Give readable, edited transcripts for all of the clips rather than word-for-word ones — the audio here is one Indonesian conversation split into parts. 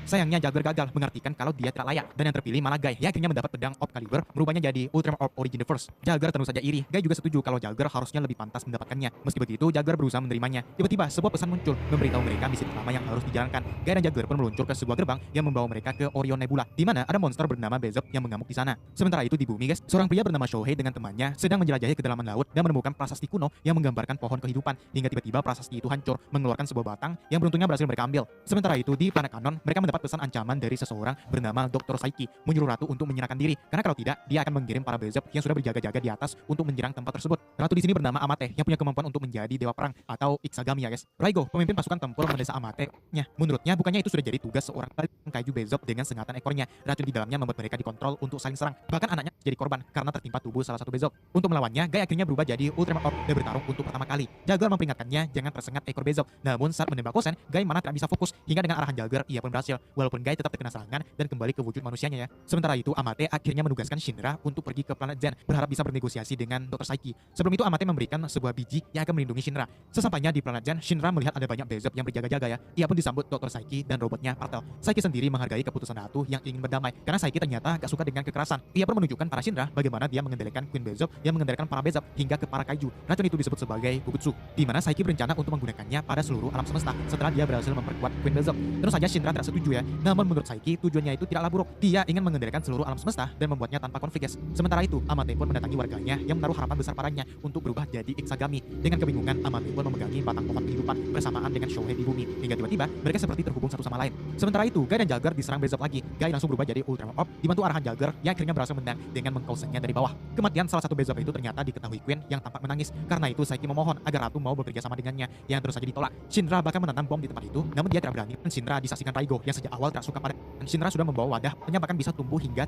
Sayangnya Jagger gagal mengartikan kalau dia tidak layak, dan yang terpilih malah Guy yang akhirnya mendapat pedang Orb Caliber, merubahnya jadi Ultimate Orb Origin the First. Jagger tentu saja iri. Guy juga setuju kalau Jagger harusnya lebih pantas mendapatkannya. Meski begitu, Jagger berusaha menerimanya. Tiba-tiba sebuah pesan muncul memberitahu mereka misi pertama yang harus dijalankan. Guy dan Jagger pun meluncur ke sebuah gerbang yang membawa mereka ke Orion Nebula, di mana ada monster bernama Beelzebub yang mengamuk di sana. Sementara itu di bumi, guys, seorang pria bernama Shohei dengan temannya sedang menjelajahi kedalaman laut dan menemukan prasasti kuno yang menggambarkan pohon kehidupan, hingga tiba-tiba prasasti itu hancur, mengeluarkan sebuah batang yang beruntungnya berhasil mereka ambil. Sementara itu di planet Kanon, mereka mendapat pesan ancaman dari seseorang bernama Dr. Saiki, menyuruh Ratu untuk menyerahkan diri, karena kalau tidak, dia akan mengirim para Beelzebub yang sudah berjaga-jaga di atas untuk menyerang tempat tersebut. Ratu di sini bernama Amate, yang punya kemampuan untuk menjadi dewa perang atau Ikshagami ya guys. Raigo, pemimpin pasukan tempur mendesak Amate-nya. Menurutnya, bukannya itu sudah jadi tugas seorang kaiju Beelzebub dengan sengatan ekornya. Racun di dalamnya membuat mereka dikontrol untuk saling serang. Bahkan anaknya jadi korban karena tertimpa tubuh salah satu Beelzebub. Untuk melawannya, Guy akhirnya berubah jadi Ultimate Orb dan bertarung untuk pertama kali. Jagger memperingatkannya jangan tersengat ekor Beelzebub. Namun saat menembak Kosen, Guy malah tidak bisa fokus, hingga dengan arahan Jagger ia pun berhasil. Walaupun Guy tetap terkena serangan dan kembali ke wujud manusianya ya. Sementara itu Amate akhirnya menugaskan Shinra untuk pergi ke planet Zen, berharap bisa bernegosiasi dengan Dr. Saiki. Sebelum itu Amate memberikan sebuah biji yang akan melindungi Shinra. Sesampainya di planet Zen, Shinra melihat ada banyak Beelzebub yang berjaga-jaga ya. Ia pun disambut Dr. Saiki dan robotnya Partel. Saiki sendiri menghargai keputusan Ratu yang ingin berdamai, karena Saiki ternyata gak suka dengan kekerasan. Ia pun menunjukkan para Shinra bagaimana dia mengendalikan Queen Beelzebub yang mengendalikan para Beelzebub hingga ke para kaiju. Racun itu disebut sebagai Gugutsu, di mana Saiki berencana untuk menggunakannya pada seluruh alam semesta setelah dia berhasil memperkuat Queen Beelzebub. Tentu saja Shinra tidak setuju ya. Namun menurut Saiki tujuannya itu tidaklah buruk. Dia ingin mengendalikan seluruh alam semesta dan membuatnya tanpa konflik guys. Sementara itu Amate pun mendatangi warganya yang menaruh harapan besar padanya untuk berubah jadi Ikshagami. Dengan kebingungan Amate pun memegangi batang pohon kehidupan bersamaan dengan Shohei di bumi, hingga tiba-tiba mereka seperti terhubung satu sama lain. Sementara itu Guy dan Jagger diserang Beelzebub lagi. Guy langsung berubah jadi Ultimate Orb dibantu arahan Jagger yang akhirnya berhasil menang dengan mengkausennya dari bawah. Kematian salah satu Beelzebub itu ternyata diketahui Queen yang tampak menangis. Karena itu Saiki memohon agar Ratu mau bekerja sama dengannya, yang terus saja ditolak. Shinra bahkan menanam bom di tempat itu, namun dia tidak berani. Shinra disaksikan Raigo yang sejak awal tidak suka pada Shinra sudah membawa wadah yang bahkan bisa tumbuh hingga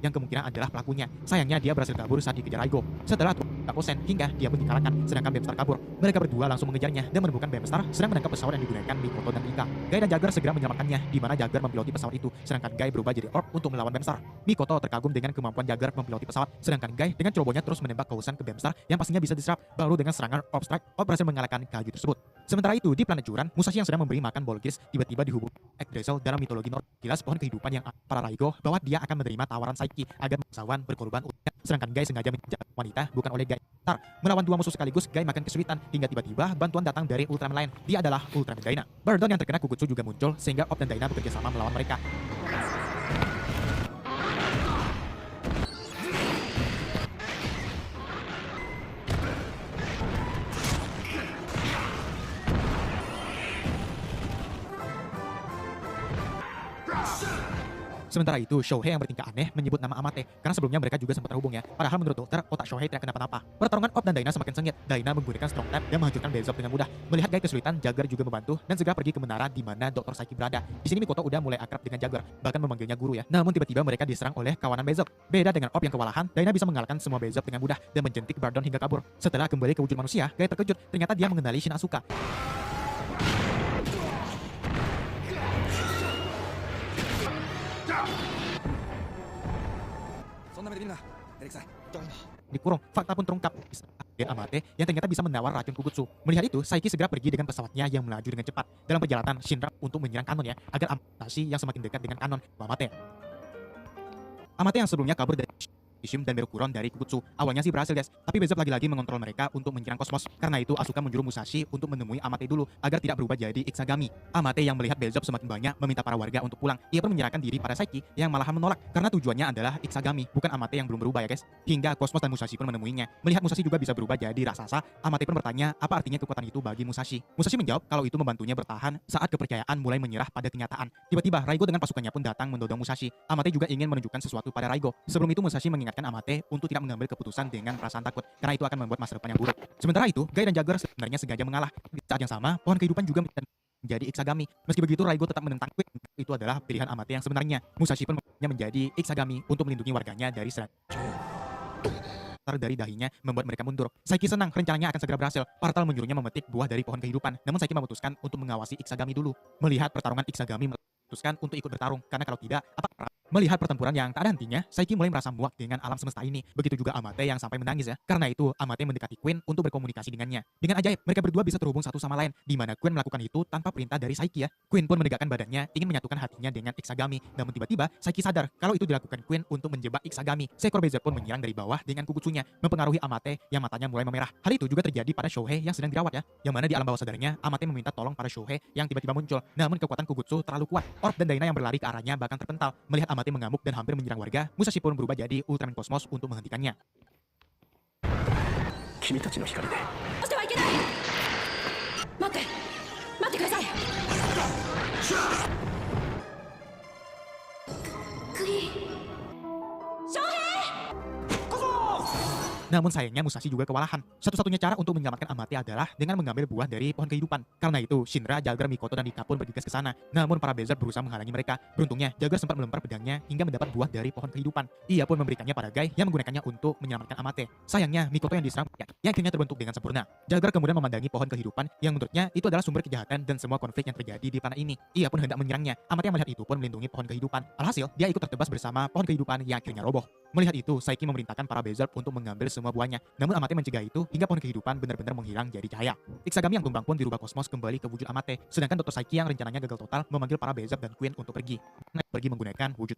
yang kemungkinan adalah pelakunya. Sayangnya dia berhasil kabur saat dikejar Raigo. Setelah Kosen hingga dia pun dikalahkan, sedangkan Beamstar kabur. Mereka berdua langsung mengejarnya dan menemukan Beamstar sedang menangkap pesawat yang digunakan Mikoto dan Rika. Guy dan Jagger segera menyelamatkannya, di mana Jagger mempiloti pesawat itu, sedangkan Guy berubah jadi Orb untuk melawan Beamstar. Mikoto terkagum dengan kemampuan Jagger mempiloti pesawat, sedangkan Guy dengan cerobohnya terus menembak Kosen ke Beamstar yang pastinya bisa diserap. Baru dengan serangan Orb Strike, Orb berhasil mengalahkan kayu tersebut. Sementara itu di planet Juran, Musashi yang sedang memberi makan Bolgis tiba-tiba dihubung Yggdrasil dalam mitologi Norse. Jelas pohon kehidupan yang para Raigo bahwa dia akan menerima tawaran Saiki agar bangsawan berkorban untuknya, sedangkan Guy sengaja menjadi wanita bukan oleh Guy. Melawan dua musuh sekaligus, Guy makan kesulitan hingga tiba-tiba bantuan datang dari Ultraman lain. Dia adalah Ultraman Dyna. Bardon yang terkena Kugutsu juga muncul sehingga Orb dan Dyna bekerja sama melawan mereka. Sementara itu, Shohei yang bertingkah aneh menyebut nama Amate, karena sebelumnya mereka juga sempat terhubung ya. Padahal menurut dokter, otak Shohei tidak kenapa-napa. Pertarungan Orb dan Dyna semakin sengit. Dyna menggunakan Strong Tap dan menghancurkan Beelzebub dengan mudah. Melihat Guy kesulitan, Jagger juga membantu dan segera pergi ke menara di mana Dr. Saiki berada. Di sini Mikoto udah mulai akrab dengan Jagger, bahkan memanggilnya guru ya. Namun tiba-tiba mereka diserang oleh kawanan Beelzebub. Beda dengan Orb yang kewalahan, Dyna bisa mengalahkan semua Beelzebub dengan mudah dan menjentik Bardon hingga kabur. Setelah kembali ke wujud manusia, Guy terkejut. Ternyata dia mengenali Shin Asuka. Dikurung, fakta pun terungkap. Dan Amate yang ternyata bisa menawar racun Kugutsu. Melihat itu, Saiki segera pergi dengan pesawatnya yang melaju dengan cepat dalam perjalanan Shinra untuk menyerang Kanon ya, agar Amate yang semakin dekat dengan Kanon Amate. Amate yang sebelumnya kabur dari Ishim dan Berukuron dari Kugutsu. Awalnya sih berhasil guys, tapi Beelzebub lagi-lagi mengontrol mereka untuk menyerang kosmos. Karena itu Asuka menyuruh Musashi untuk menemui Amate dulu agar tidak berubah jadi Ikshagami. Amate yang melihat Beelzebub semakin banyak meminta para warga untuk pulang. Ia pun menyerahkan diri pada Saiki yang malahan menolak karena tujuannya adalah Ikshagami, bukan Amate yang belum berubah ya guys. Hingga Kosmos dan Musashi pun menemuinya. Melihat Musashi juga bisa berubah jadi raksasa, Amate pun bertanya apa artinya kekuatan itu bagi Musashi. Musashi menjawab kalau itu membantunya bertahan saat kepercayaan mulai menyerah pada kenyataan. Tiba-tiba Raigo dengan pasukannya pun datang mendodong Musashi. Amate juga ingin menunjukkan sesuatu pada Raigo. Sebelum itu Musashi mengingatkan Amate untuk tidak mengambil keputusan dengan perasaan takut, karena itu akan membuat masa depan yang buruk. Sementara itu, Guy dan Jagger sebenarnya sengaja mengalah. Di saat yang sama, pohon kehidupan juga menjadi Ikshagami. Meski begitu, Raigo tetap menentang Queen. Itu adalah pilihan Amate yang sebenarnya. Musashi pun menjadi Ikshagami untuk melindungi warganya dari serangan dari dahinya membuat mereka mundur. Saiki senang, rencananya akan segera berhasil. Partal menyuruhnya memetik buah dari pohon kehidupan. Namun Saiki memutuskan untuk mengawasi Ikshagami dulu. Melihat pertarungan Ikshagami memutuskan untuk ikut bertarung, karena kalau tidak, Melihat pertempuran yang tak ada hentinya, Saiki mulai merasa muak dengan alam semesta ini. Begitu juga Amate yang sampai menangis ya. Karena itu, Amate mendekati Queen untuk berkomunikasi dengannya. Dengan ajaib, mereka berdua bisa terhubung satu sama lain, di mana Queen melakukan itu tanpa perintah dari Saiki ya. Queen pun menegakkan badannya, ingin menyatukan hatinya dengan Ikisagami. Namun tiba-tiba, Saiki sadar kalau itu dilakukan Queen untuk menjebak Ikisagami. Seekor bezer pun menyerang dari bawah dengan kukutsunya, mempengaruhi Amate yang matanya mulai memerah. Hal itu juga terjadi pada Shohei yang sedang dirawat ya. Yang mana di alam bawah sadarnya, Amate meminta tolong pada Shohei yang tiba-tiba muncul. Namun kekuatan kukutsu terlalu kuat. Orb dan Daina yang berlari ke arahnya bahkan terpental. Melihat Amate mengamuk dan hampir menyerang warga, Musashi pun berubah jadi Ultraman Cosmos untuk menghentikannya. 君たちの光でしてはいけない待って待ってくださいクリーン翔平 Namun sayangnya Musashi juga kewalahan. Satu-satunya cara untuk menyelamatkan Amate adalah dengan mengambil buah dari pohon kehidupan. Karena itu, Shinra, Jalger, Mikoto, dan Ika pun bergegas ke sana. Namun para Bezer berusaha menghalangi mereka. Beruntungnya, Jalger sempat melempar pedangnya hingga mendapat buah dari pohon kehidupan. Ia pun memberikannya pada Guy yang menggunakannya untuk menyelamatkan Amate. Sayangnya, Mikoto yang diserang yang akhirnya terbentuk dengan sempurna. Jalger kemudian memandangi pohon kehidupan yang menurutnya itu adalah sumber kejahatan dan semua konflik yang terjadi di planet ini. Ia pun hendak menyerangnya. Amate yang melihat itu pun melindungi pohon kehidupan. Alhasil, dia ikut tertebas bersama pohon kehidupan yang akhirnya roboh. Melihat itu, Saiki memerintahkan para Bezer untuk mengambil semua buahnya. Namun Amate mencegah itu hingga pohon kehidupan benar-benar menghilang jadi cahaya. Ikisagami yang tumbang pun dirubah kosmos kembali ke wujud Amate. Sedangkan Dr. Saiki yang rencananya gagal total memanggil para Bezer dan Queen untuk pergi. Pergi menggunakan wujud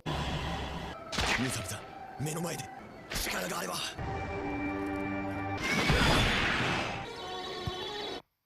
許された目の前で力があれば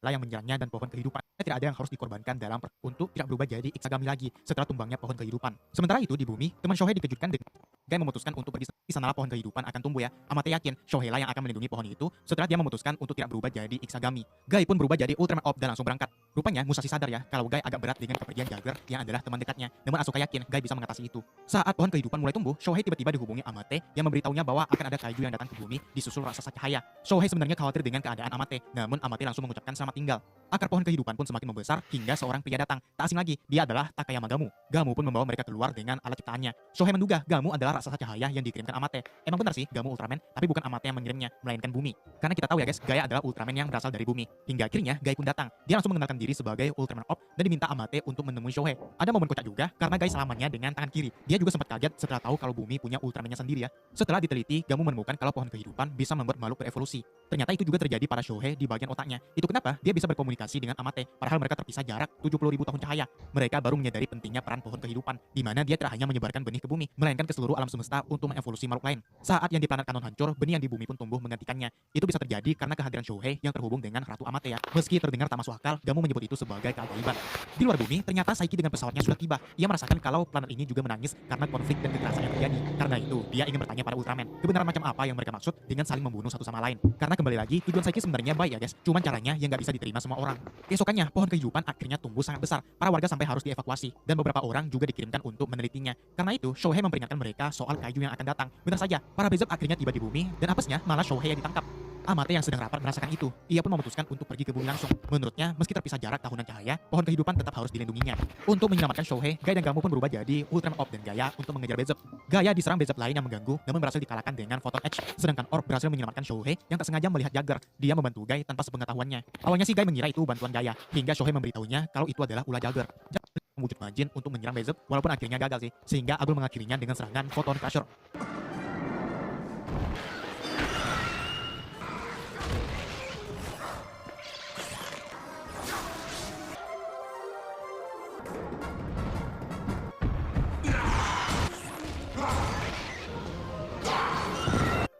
yang menyerangnya dan pohon kehidupan. Tidak ada yang harus dikorbankan dalam untuk tidak berubah jadi Ikisagami lagi setelah tumbangnya pohon kehidupan. Sementara itu di bumi, teman Shohei dikejutkan dengan Guy memutuskan untuk pergi di sanalah pohon kehidupan akan tumbuh ya. Amate yakin Shohei lah yang akan melindungi pohon itu setelah dia memutuskan untuk tidak berubah jadi Ikisagami. Guy pun berubah jadi Ultraman Orb dan langsung berangkat. Rupanya Musashi sadar ya kalau Guy agak berat dengan kepergian Jalger yang adalah teman dekatnya. Namun Asuka yakin Guy bisa mengatasi itu. Saat pohon kehidupan mulai tumbuh, Shohei tiba-tiba dihubungi Amate yang memberitahunya bahwa akan ada kaiju yang datang ke bumi disusul raksasa cahaya. Shohei sebenarnya khawatir dengan keadaan Amate, namun Amate langsung mengucapkan selamat tinggal. Akar pohon kehidupan pun semakin membesar hingga seorang pria datang. Tak asing lagi, dia adalah Takayama Gamu. Gamu pun membawa mereka keluar dengan alat ciptaannya. Shohei menduga Gamu adalah raksasa cahaya yang dikirimkan Amate. Emang benar sih, Gamu Ultraman, tapi bukan Amate yang mengirimnya, melainkan bumi. Karena kita tahu ya guys, Gaia adalah Ultraman yang berasal dari bumi. Hingga akhirnya Guy pun datang. Dia langsung mengenalkan diri sebagai Ultraman Orb dan diminta Amate untuk menemui Shohei. Ada momen kocak juga karena Guy selamanya dengan tangan kiri. Dia juga sempat kaget setelah tahu kalau bumi punya Ultramannya sendiri ya. Setelah diteliti, Gamu menemukan kalau pohon kehidupan bisa membuat makhluk berevolusi. Ternyata itu juga terjadi pada Shohei di bagian otaknya. Itu kenapa dia bisa berkomunikasi dengan Amate, padahal mereka terpisah jarak 70.000 tahun cahaya. Mereka baru menyadari pentingnya peran pohon kehidupan, di mana dia tidak hanya menyebarkan benih ke bumi, melainkan ke seluruh alam semesta untuk mengevolusi makhluk lain. Saat yang di planet kanon hancur, benih yang di bumi pun tumbuh menggantikannya. Itu bisa terjadi karena kehadiran Shohei yang terhubung dengan Ratu Amate ya. Meski terdengar tak masuk akal, Gamu menyebut itu sebagai keajaiban. Di luar bumi, ternyata Saiki dengan pesawatnya sudah tiba. Ia merasakan kalau planet ini juga menangis karena konflik dan kekerasan yang terjadi. Karena itu, dia ingin bertanya pada Ultraman, kebenaran macam apa yang mereka maksud dengan saling membunuh satu sama lain. Karena kembali lagi, tujuan Saiki sebenarnya baik ya guys, cuman caranya yang nggak bisa diterima semua orang. Keesokannya, pohon kehidupan akhirnya tumbuh sangat besar. Para warga sampai harus dievakuasi dan beberapa orang juga dikirimkan untuk menelitinya. Karena itu, Shohei memperingatkan mereka soal kaiju yang akan datang. Benar saja, para Bezer akhirnya tiba di bumi dan apesnya malah Shohei yang ditangkap. Amate yang sedang rapat merasakan itu. Ia pun memutuskan untuk pergi ke bumi langsung. Menurutnya, meski terpisah jarak tahunan cahaya, pohon kehidupan tetap harus dilindunginya. Untuk menyelamatkan Shohei, Guy dan Gamu pun berubah jadi Ultraman Orb dan Gaia untuk mengejar Bezer. Gaia diserang Bezer lain yang mengganggu, namun berhasil dikalahkan dengan Photon Edge. Sedangkan Orb berhasil menyelamatkan Shohei yang tak sengaja melihat Jalger. Dia membantu Guy tanpa sepengetahuannya. Awalnya sih Guy mengira itu bantuan Gaia, hingga Shohei memberitahunya kalau itu adalah ulah Jalger. Wujud Majin untuk menyerang Bezer, walaupun akhirnya gagal sih, sehingga Agul mengakhirinya dengan serangan Photon Crusher.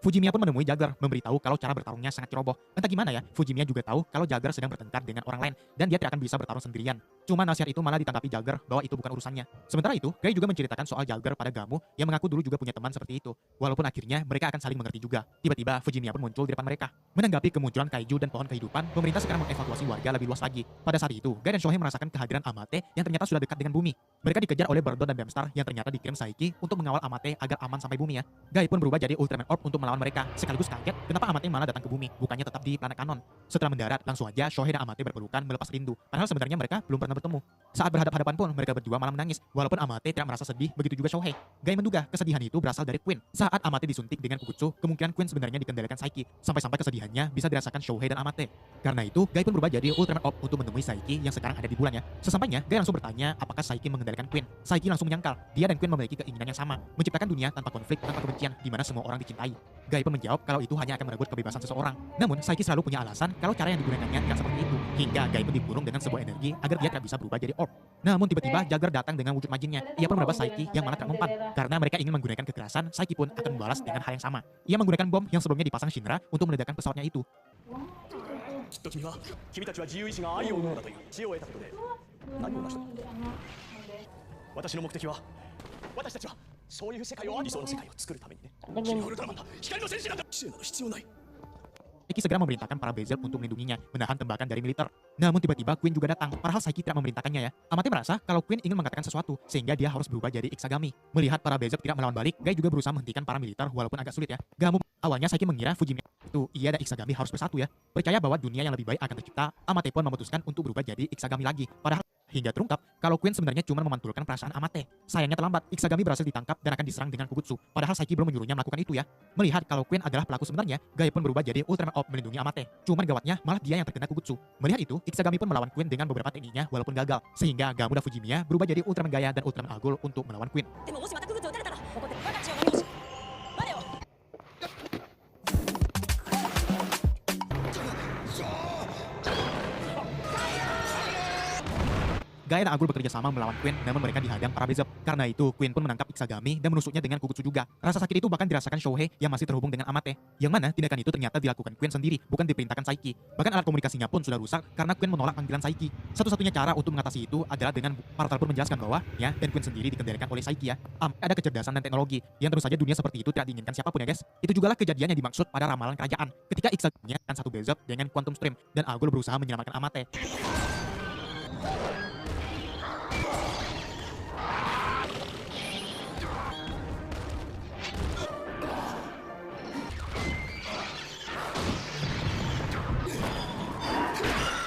Fujimiya pun menemui Jalger, memberitahu kalau cara bertarungnya sangat ceroboh. Entah gimana ya, Fujimiya juga tahu kalau Jalger sedang bertengkar dengan orang lain dan dia tidak akan bisa bertarung sendirian. Cuma nasihat itu malah ditanggapi Jalger bahwa itu bukan urusannya. Sementara itu, Guy juga menceritakan soal Jalger pada Gamu yang mengaku dulu juga punya teman seperti itu. Walaupun akhirnya mereka akan saling mengerti juga. Tiba-tiba Fujimiya pun muncul di depan mereka. Menanggapi kemunculan kaiju dan pohon kehidupan, pemerintah sekarang mengevakuasi warga lebih luas lagi. Pada saat itu, Guy dan Shohei merasakan kehadiran Amate yang ternyata sudah dekat dengan bumi. Mereka dikejar oleh Bardon dan Bamstar yang ternyata dikirim Saiki untuk mengawal Amate agar aman sampai bumi ya. Guy pun berubah jadi Ultraman Orb untuk melawan melawan mereka, sekaligus kaget kenapa Amate malah datang ke bumi, bukannya tetap di planet Kanon. Setelah mendarat, langsung aja Shohei dan Amate berpelukan melepas rindu, padahal sebenarnya mereka belum pernah bertemu. Saat berhadap-hadapan pun mereka berdua malah menangis, walaupun Amate tidak merasa sedih, begitu juga Shohei. Gai menduga kesedihan itu berasal dari Queen. Saat Amate disuntik dengan Kugutsu, kemungkinan Queen sebenarnya dikendalikan Saiki, sampai-sampai kesedihannya bisa dirasakan Shohei dan Amate. Karena itu, Gai pun berubah jadi Ultraman Orb untuk menemui Saiki yang sekarang ada di bulan ya. Sesampainya, Gai langsung bertanya apakah Saiki mengendalikan Queen. Saiki langsung menyangkal, dia dan Queen memiliki keinginan yang sama, menciptakan dunia tanpa konflik, tanpa kebencian, di mana semua orang dicintai. Gai pun menjawab kalau itu hanya akan merebut kebebasan seseorang. Namun, Saiki selalu punya alasan kalau cara yang digunakannya tidak seperti itu, hingga Gai pun dikurung dengan sebuah energi agar dia tidak bisa berubah jadi orb. Namun tiba-tiba Jagger datang dengan wujud majinnya. Ia pun merebut Saiki yang malah tidak mempan. Karena mereka ingin menggunakan kekerasan, Saiki pun akan membalas dengan hal yang sama. Ia menggunakan bom yang sebelumnya dipasang Shinra untuk meledakkan pesawatnya itu. きっと君たちは自由意志が愛を生むのだという知恵を得たことで何を成し遂げた。私の目的は私たちはそういう世界を理想の世界を作るためにね。君はウルトラマンだ。光の戦士なんだ。知恵など必要ない。 Saiki segera memerintahkan para Bezel untuk melindunginya, menahan tembakan dari militer. Namun tiba-tiba Queen juga datang, padahal Saiki tidak memerintahkannya ya. Amate merasa kalau Queen ingin mengatakan sesuatu, sehingga dia harus berubah jadi Iktsagami. Melihat para Bezel tidak melawan balik, Gai juga berusaha menghentikan para militer walaupun agak sulit ya. Gamu, awalnya Saiki mengira Fujimi itu ia dan Iktsagami harus bersatu ya. Percaya bahwa dunia yang lebih baik akan tercipta, Amate pun memutuskan untuk berubah jadi Iktsagami lagi. Padahal hingga terungkap kalau Queen sebenarnya cuma memantulkan perasaan Amate. Sayangnya terlambat, Iktsagami berhasil ditangkap dan akan diserang dengan Kugutsu. Padahal Saiki belum menyuruhnya melakukan itu ya. Melihat kalau Queen adalah pelaku sebenarnya, Gai pun berubah jadi Ultraman Orb melindungi Amate. Cuman gawatnya malah dia yang terkena Kugutsu. Melihat itu, Iktsagami pun melawan Queen dengan beberapa tekniknya walaupun gagal. Sehingga Gamu dan Fujimiya berubah jadi Ultraman Gaia dan Ultraman Algol untuk melawan Queen. でももしまたクグツを撃たれたら怒って我が血を飲み干し我を Gaia dan Agul bekerja sama melawan Queen, namun mereka dihadang para Bezel. Karena itu, Queen pun menangkap Iktsagami dan menusuknya dengan Kugutsu juga. Rasa sakit itu bahkan dirasakan Shohei yang masih terhubung dengan Amate. Yang mana tindakan itu ternyata dilakukan Queen sendiri, bukan diperintahkan Saiki. Bahkan alat komunikasinya pun sudah rusak karena Queen menolak panggilan Saiki. Satu-satunya cara untuk mengatasi itu adalah dengan Partal pun menjelaskan bahwa ya dan Queen sendiri dikendalikan oleh Saiki ya. Ada kecerdasan dan teknologi yang tentu saja dunia seperti itu tidak diinginkan siapapun ya guys. Itu jugalah kejadian yang dimaksud pada ramalan kerajaan. Ketika Iktsagami kan satu Bezel dengan Quantum Stream dan Agul berusaha menyelamatkan Amate.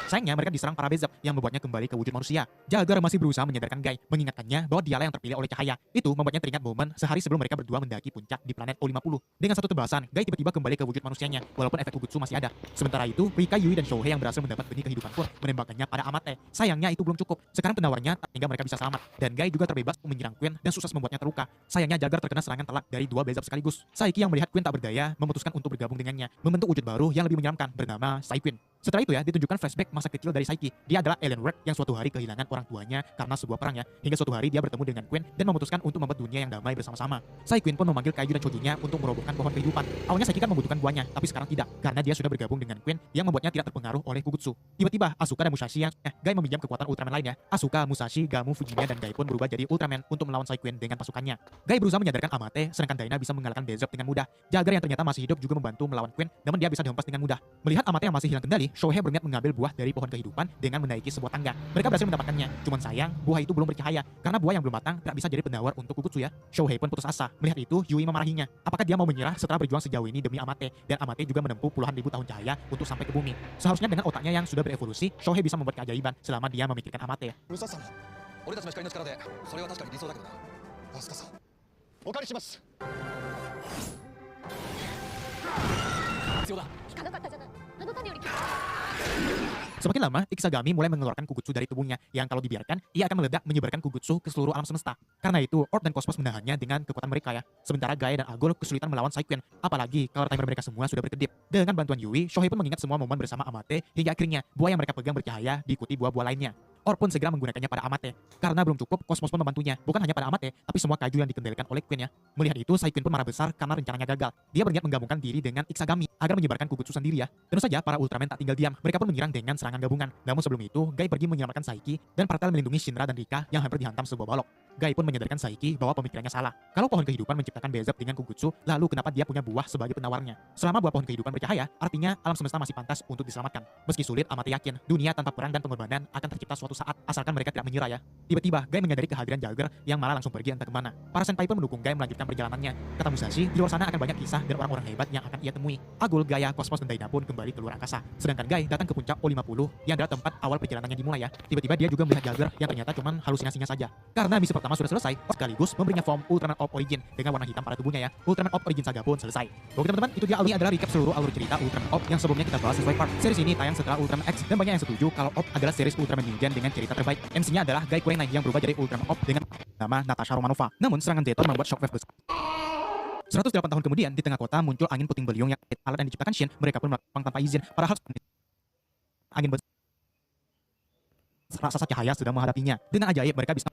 Sayangnya mereka diserang para Bezel yang membuatnya kembali ke wujud manusia. Jagger masih berusaha menyadarkan Gai, mengingatkannya bahwa dialah yang terpilih oleh cahaya. Itu membuatnya teringat momen sehari sebelum mereka berdua mendaki puncak di planet O50. Dengan satu tebasan, Gai tiba-tiba kembali ke wujud manusianya, walaupun efek Kugutsu masih ada. Sementara itu, Rika, Yui, dan Shohei yang berhasil mendapat benih kehidupan pun menembakkannya pada Amate. Sayangnya itu belum cukup. Sekarang penawarnya hingga mereka bisa selamat. Dan Gai juga terbebas menyerang Queen dan sukses membuatnya terluka. Sayangnya Jagger terkena serangan telak dari dua Bezel sekaligus. Saiki yang melihat Queen tak berdaya memutuskan untuk bergabung dengannya, membentuk wujud baru yang lebih menyeramkan bernama Psy-Queen. Setelah itu ya, ditunjukkan flashback masa kecil dari Saiki. Dia adalah alien Wreck yang suatu hari kehilangan orang tuanya karena sebuah perang ya. Hingga suatu hari dia bertemu dengan Queen dan memutuskan untuk membuat dunia yang damai bersama-sama. Psy-Queen pun memanggil Kaiju dan Chojunya untuk merobohkan pohon kehidupan. Awalnya Saiki kan membutuhkan buahnya, tapi sekarang tidak. Karena dia sudah bergabung dengan Queen yang membuatnya tidak terpengaruh oleh Kugutsu. Tiba-tiba Asuka dan Musashi yang Gai meminjam kekuatan Ultraman lainnya. Asuka, Musashi, Gamu, Fujimiya, dan Gai pun berubah jadi Ultraman untuk melawan Psy-Queen dengan pasukannya. Gai berusaha menyadarkan Amate, sedangkan Daina bisa mengalahkan Bezel dengan mudah. Jagger yang ternyata masih hidup juga membantu melawan Queen, namun dia bisa dihempas dengan mudah. Melihat Amate yang masih hilang kendali, Shohei berniat mengambil buah dari pohon kehidupan dengan menaiki sebuah tangga. Mereka berhasil mendapatkannya. Cuman sayang, buah itu belum bercahaya karena buah yang belum matang tidak bisa jadi penawar untuk Kugutsu ya. Shohei pun putus asa. Melihat itu, Yui memarahinya. Apakah dia mau menyerah setelah berjuang sejauh ini demi Amate? Dan Amate juga menempuh puluhan ribu tahun cahaya untuk sampai ke bumi. Seharusnya dengan otaknya yang sudah berevolusi, Shohei bisa membuat keajaiban selama dia memikirkan Amate ya. ムサさん俺たちの光の力でそれは確かに理想だけどな。アスカさんお借りします。必要だ。効かなかったじゃないあの種より Semakin lama, Iktsagami mulai mengeluarkan Kugutsu dari tubuhnya, yang kalau dibiarkan, ia akan meledak menyebarkan Kugutsu ke seluruh alam semesta. Karena itu, Orb dan Kosmos menahannya dengan kekuatan mereka ya. Sementara Gaia dan Agul kesulitan melawan Psy-Queen, apalagi kalau timer mereka semua sudah berkedip. Dengan bantuan Yui, Shohei pun mengingat semua momen bersama Amate, hingga akhirnya buah yang mereka pegang bercahaya diikuti buah-buah lainnya. Orb pun segera menggunakannya pada Amate. Karena belum cukup, Kosmos pun membantunya. Bukan hanya pada Amate, tapi semua kaiju yang dikendalikan oleh Queen ya. Melihat itu, Psy-Queen pun marah besar karena rencananya gagal. Dia berniat menggabungkan diri dengan Iktsagami agar menyebarkan Kugutsu sendiri ya. Tentu saja para Ultraman tak tinggal diam. Mereka pun menyerang dengan serangan gabungan. Namun sebelum itu, Gai pergi menyelamatkan Saiki dan Partal melindungi Shinra dan Rika yang hampir dihantam sebuah balok. Gai pun menyadarkan Saiki bahwa pemikirannya salah. Kalau pohon kehidupan menciptakan Beelzebub dengan Kugutsu, lalu kenapa dia punya buah sebagai penawarnya? Selama buah pohon kehidupan bercahaya, artinya alam semesta masih pantas untuk diselamatkan. Meski sulit, Amate yakin dunia tanpa perang dan pengorbanan akan tercipta suatu saat, asalkan mereka tidak menyerah ya. Tiba-tiba, Gai menyadari kehadiran Jagger yang malah langsung pergi entah kemana. Para senpai pun mendukung Gai melanjutkan perjalanannya. Kata Musashi, di luar sana akan banyak kisah dan orang-orang hebat yang akan ia temui. Agul, Gaia, Cosmos, dan Daina pun kembali ke luar angkasa. Sedangkan Gai datang ke puncak O50 yang adalah tempat awal perjalanannya dimulai ya. Tiba-tiba dia juga melihat Jagger yang ternyata cuma halusinasinya saja. Karena misi pertama sudah selesai, sekaligus memberinya form Ultraman Orb Origin dengan warna hitam pada tubuhnya ya. Ultraman Orb Origin saga pun selesai. Oke teman-teman, itu dia adalah recap seluruh alur cerita Ultraman Orb yang sebelumnya kita bahas sesuai part. Series ini tayang setelah Ultraman X dan banyak yang setuju kalau Orb adalah series Ultraman Ningen dengan cerita terbaik. MC-nya adalah Gai Kurenai yang berubah jadi Ultraman Orb dengan nama Natasha Romanova. Namun serangan Zeton membuat shockwave besar. 108 tahun kemudian, di tengah kota muncul angin puting beliung yang alat yang diciptakan Shin, mereka pun melakukan tanpa izin. Padahal angin besar raksasa cahaya sedang menghadapinya. Dengan ajaib mereka bisa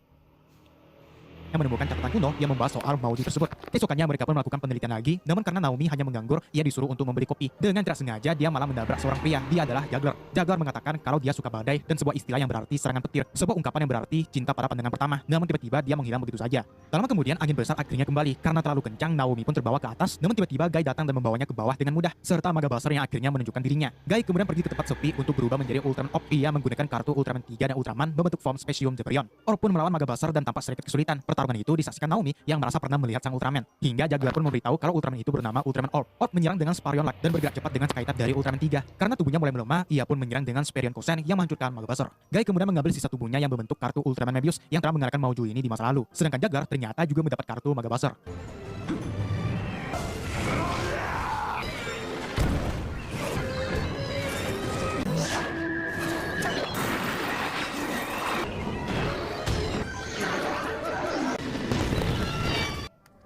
yang menemukan catatan kuno yang membahas soal Mauju tersebut. Esokannya mereka pun melakukan penelitian lagi, namun karena Naomi hanya menganggur, ia disuruh untuk membeli kopi. Dengan tidak sengaja, dia malah menabrak seorang pria. Dia adalah Jagger. Jagger mengatakan kalau dia suka badai dan sebuah istilah yang berarti serangan petir. Sebuah ungkapan yang berarti cinta pada pandangan pertama. Namun tiba-tiba dia menghilang begitu saja. Tak lama kemudian angin besar akhirnya kembali. Karena terlalu kencang, Naomi pun terbawa ke atas. Namun tiba-tiba Gai datang dan membawanya ke bawah dengan mudah, serta Maga Basar yang akhirnya menunjukkan dirinya. Gai kemudian pergi ke tempat sepi untuk berubah menjadi Ultraman Orb. Ia menggunakan kartu Ultraman 3 dan Ultraman membentuk form Specium Zeperion. Orb pun melawan Maga Basar dan tampak sedikit kesulitan. Pertarungan itu disaksikan Naomi yang merasa pernah melihat sang Ultraman. Hingga Jagger pun memberitahu kalau Ultraman itu bernama Ultraman Orb. Orb menyerang dengan Sparion Light dan bergerak cepat dengan Sky-Type dari Ultraman 3. Karena tubuhnya mulai melemah, ia pun menyerang dengan Sparion Kosen yang menghancurkan Maga Basar. Gai kemudian mengambil sisa tubuhnya yang membentuk kartu Ultraman Mebius yang telah mengalahkan Mauju ini di masa lalu. Sedangkan Jagger ternyata juga mendapat kartu Maga Basar.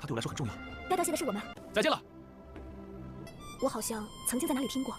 它对我来说很重要。该道谢的是我们。再见了。我好像曾经在哪里听过。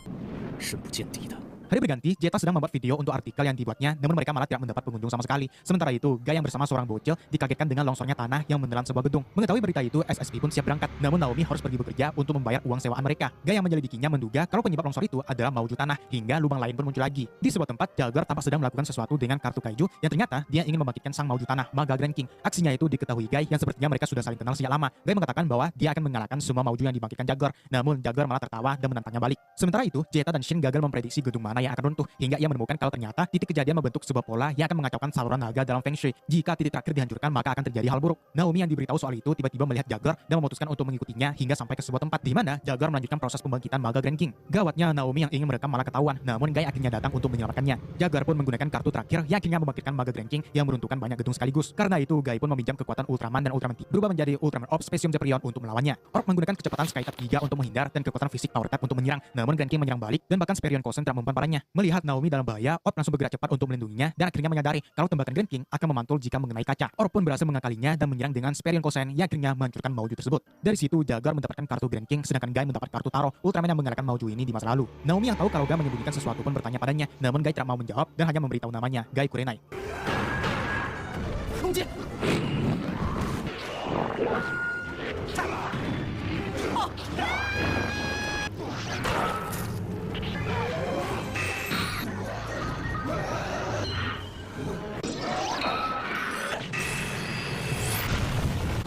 深不见底的。 Hari berganti, Zeta sedang membuat video untuk artikel yang dibuatnya, namun mereka malah tidak mendapat pengunjung sama sekali. Sementara itu, Gai yang bersama seorang bocil dikagetkan dengan longsornya tanah yang menelan sebuah gedung. Mengetahui berita itu, SSP pun siap berangkat. Namun Naomi harus pergi bekerja untuk membayar uang sewaan mereka. Gai yang menyelidikinya menduga kalau penyebab longsor itu adalah Mauju tanah, hingga lubang lain pun muncul lagi. Di sebuah tempat, Jagger tampak sedang melakukan sesuatu dengan kartu kaiju yang ternyata dia ingin membangkitkan sang Mauju tanah, Maga Grand King. Aksinya itu diketahui Gai yang sepertinya mereka sudah saling kenal sejak lama. Gai mengatakan bahwa dia akan mengalahkan semua Mauju yang dibangkitkan Jagger. Namun Jagger malah tertawa dan menantangnya balik. Sementara itu, Zeta dan Shin gagal memprediksi gedung mana yang akan runtuh, hingga ia menemukan kalau ternyata titik kejadian membentuk sebuah pola yang akan mengacaukan saluran naga dalam Feng Shui. Jika titik terakhir dihancurkan, maka akan terjadi hal buruk. Naomi yang diberitahu soal itu tiba-tiba melihat Jagger dan memutuskan untuk mengikutinya hingga sampai ke sebuah tempat di mana Jagger melanjutkan proses pembangkitan Maga Grand King. Gawatnya, Naomi yang ingin merekam malah ketahuan, namun Gai akhirnya datang untuk menyelamatkannya. Jagger pun menggunakan kartu terakhir yang akhirnya membangkitkan Maga Grand King yang meruntuhkan banyak gedung sekaligus. Karena itu, Gai pun meminjam kekuatan Ultraman dan Ultraman T berubah menjadi Ultraman Orb Specium Zeperion untuk melawannya. Orb menggunakan kecepatan Sky-Type 3 untuk menghindar dan kekuatan fisik Power Type untuk menyerang. Namun Grand King menyerang balik dan bahkan Sparion Kosen tidak mempan padanya. Melihat Naomi dalam bahaya, Orb langsung bergerak cepat untuk melindunginya dan akhirnya menyadari kalau tembakan Grand King akan memantul jika mengenai kaca. Orb pun berhasil mengakalinya dan menyerang dengan Sparion Kosen yang akhirnya menghancurkan Mauju tersebut. Dari situ Jagger mendapatkan kartu Grand King, sedangkan Gai mendapat kartu Taro, Ultraman yang mengalahkan Mauju ini di masa lalu. Naomi yang tahu kalau Gai menyembunyikan sesuatu pun bertanya padanya, namun Gai tidak mau menjawab dan hanya memberitahu namanya, Gai Kurenai.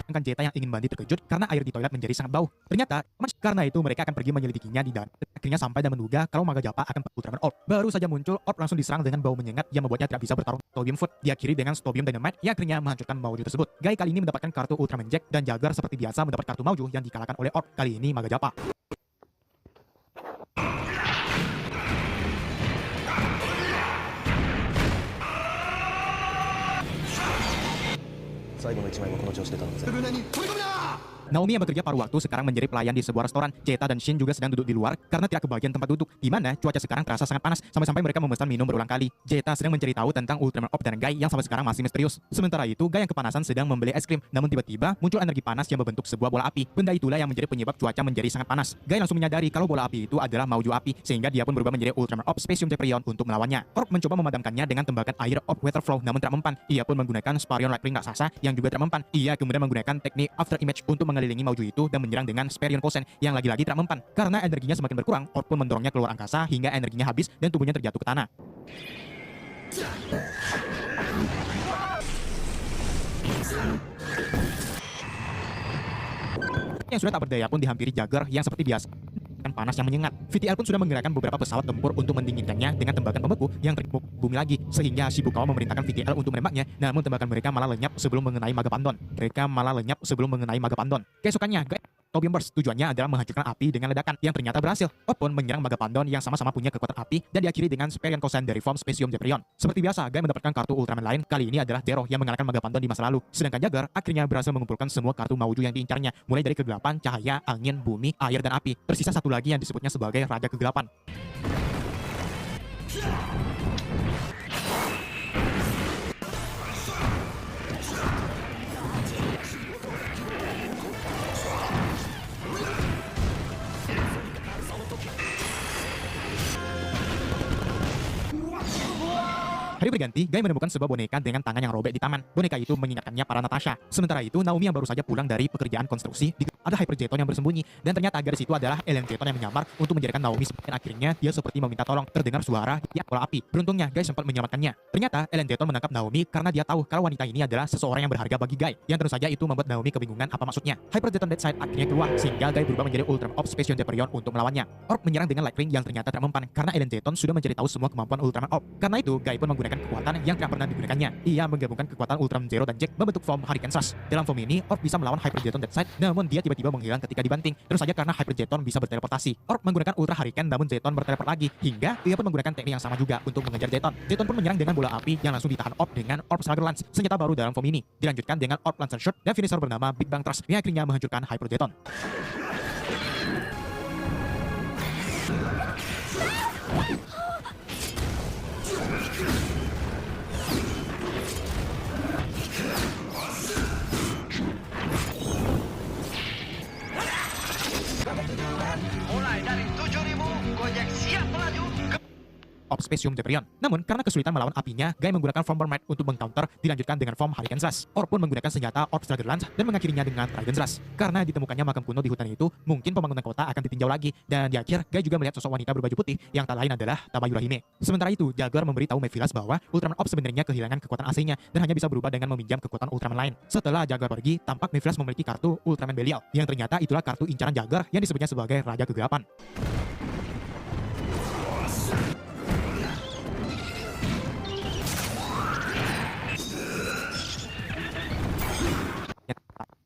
Sedangkan Zeta yang ingin mandi terkejut karena air di toilet menjadi sangat bau. Ternyata, karena itu mereka akan pergi menyelidikinya di dalam. Akhirnya sampai dan menduga kalau Maga Japa akan Ultraman Orb. Baru saja muncul, Orb langsung diserang dengan bau menyengat yang membuatnya tidak bisa bertarung. Stobium Food diakhiri dengan Stobium Dynamite yang akhirnya menghancurkan Mauju tersebut. Gai kali ini mendapatkan kartu Ultraman Jack dan Jagger seperti biasa mendapat kartu Mauju yang dikalahkan oleh Orb. Kali ini Maga Japa. 最後の一枚もこの調子で頼むぜ。 Naomi yang bekerja paruh waktu sekarang menjadi pelayan di sebuah restoran. Zeta dan Shin juga sedang duduk di luar karena tidak kebagian tempat duduk, di mana cuaca sekarang terasa sangat panas sampai-sampai mereka memesan minum berulang kali. Zeta sedang mencari tahu tentang Ultraman Orb dan Gai yang sampai sekarang masih misterius. Sementara itu, Gai yang kepanasan sedang membeli es krim, namun tiba-tiba muncul energi panas yang membentuk sebuah bola api. Benda itulah yang menjadi penyebab cuaca menjadi sangat panas. Gai langsung menyadari kalau bola api itu adalah Mauju api, sehingga dia pun berubah menjadi Ultraman Orb Specium Zeperion untuk melawannya. Orb mencoba memadamkannya dengan tembakan air Orb Water Flow, namun tidak mempan. Ia pun menggunakan Sparion Light Ring raksasa yang juga tidak mempan. Ia kemudian menggunakan teknik After Image untuk mengelilingi Mauju itu dan menyerang dengan Sparion Kosen yang lagi-lagi tidak mempan. Karena energinya semakin berkurang, Orb pun mendorongnya keluar angkasa hingga energinya habis dan tubuhnya terjatuh ke tanah. Yang sudah tak berdaya pun dihampiri Jagger yang seperti biasa kan panas yang menyengat. VTL pun sudah menggerakkan beberapa pesawat tempur untuk mendinginkannya dengan tembakan pembeku yang terkepuk bumi lagi, sehingga Shibukawa memerintahkan VTL untuk menembaknya, namun tembakan mereka malah lenyap sebelum mengenai Magapandon. Keesokannya, Tobium Burst tujuannya adalah menghancurkan api dengan ledakan yang ternyata berhasil. Opon menyerang Magapandon yang sama-sama punya kekuatan api dan diakhiri dengan Sperian Kosan dari form Specium Jeprion. Seperti biasa, Guy mendapatkan kartu Ultraman lain. Kali ini adalah Zero yang mengalahkan Magapandon di masa lalu. Sedangkan Jagger akhirnya berhasil mengumpulkan semua kartu Mauju yang diincarnya, mulai dari kegelapan, cahaya, angin, bumi, air, dan api. Tersisa satu lagi yang disebutnya sebagai Raja Kegelapan. Hari berganti, Guy menemukan sebuah boneka dengan tangan yang robek di taman. Boneka itu mengingatkannya para Natasha. Sementara itu, Naomi yang baru saja pulang dari pekerjaan konstruksi, ada Hyper Jeton yang bersembunyi. Dan ternyata gadis itu adalah Ellen Jeton yang menyamar untuk menjadikan Naomi dan akhirnya dia seperti meminta tolong. Terdengar suara yang bola api. Beruntungnya, Guy sempat menyelamatkannya. Ternyata, Ellen Jeton menangkap Naomi karena dia tahu kalau wanita ini adalah seseorang yang berharga bagi Guy. Yang tentu saja itu membuat Naomi kebingungan apa maksudnya. Hyper Jeton Dead Side akhirnya keluar, sehingga Guy berubah menjadi Ultraman Orb Special Jeprion untuk melawannya. Orb menyerang dengan Light Ring yang ternyata tidak mempan karena Ellen Jeton sudah mencari tahu semua kemampuan Ultraman Orb. Karena itu, Guy pun menggunakan kekuatan yang tidak pernah digunakannya. Ia menggabungkan kekuatan Ultraman Zero dan Jack membentuk form Hurricane Slash. Dalam form ini, Orb bisa melawan Hyper Jeton Dead Side, namun dia tiba-tiba menghilang ketika dibanting. Terus saja karena Hyper Jeton bisa berteleportasi. Orb menggunakan Ultra Hurricane namun Jeton berteleport lagi, hingga ia pun menggunakan teknik yang sama juga untuk mengejar Jeton. Jeton pun menyerang dengan bola api yang langsung ditahan Orb dengan Orb Slugger Lance, senjata baru dalam form ini. Dilanjutkan dengan Orb Lancer Shot dan finisher bernama Big Bang Thrust yang akhirnya menghancurkan Hyper Jeton. Mulai dari 7.000, Gojek siap melaju. Orb Specium Jeprion. Namun, karena kesulitan melawan apinya, Guy menggunakan form Burn Might untuk mengcounter, dilanjutkan dengan form Hurricane Slash. Orb pun menggunakan senjata Orb Slugger Lance dan mengakhirinya dengan Trident Slash. Karena ditemukannya makam kuno di hutan itu, mungkin pembangunan kota akan ditinjau lagi. Dan di akhir, Guy juga melihat sosok wanita berbaju putih yang tak lain adalah Tabayura Hime. Sementara itu, Jagger memberitahu Mephilas bahwa Ultraman Orb sebenarnya kehilangan kekuatan aslinya dan hanya bisa berubah dengan meminjam kekuatan Ultraman lain. Setelah Jagger pergi, tampak Mephilas memiliki kartu Ultraman Belial, yang ternyata itulah kartu incaran Jagger yang disebutnya sebagai Raja Kegelapan.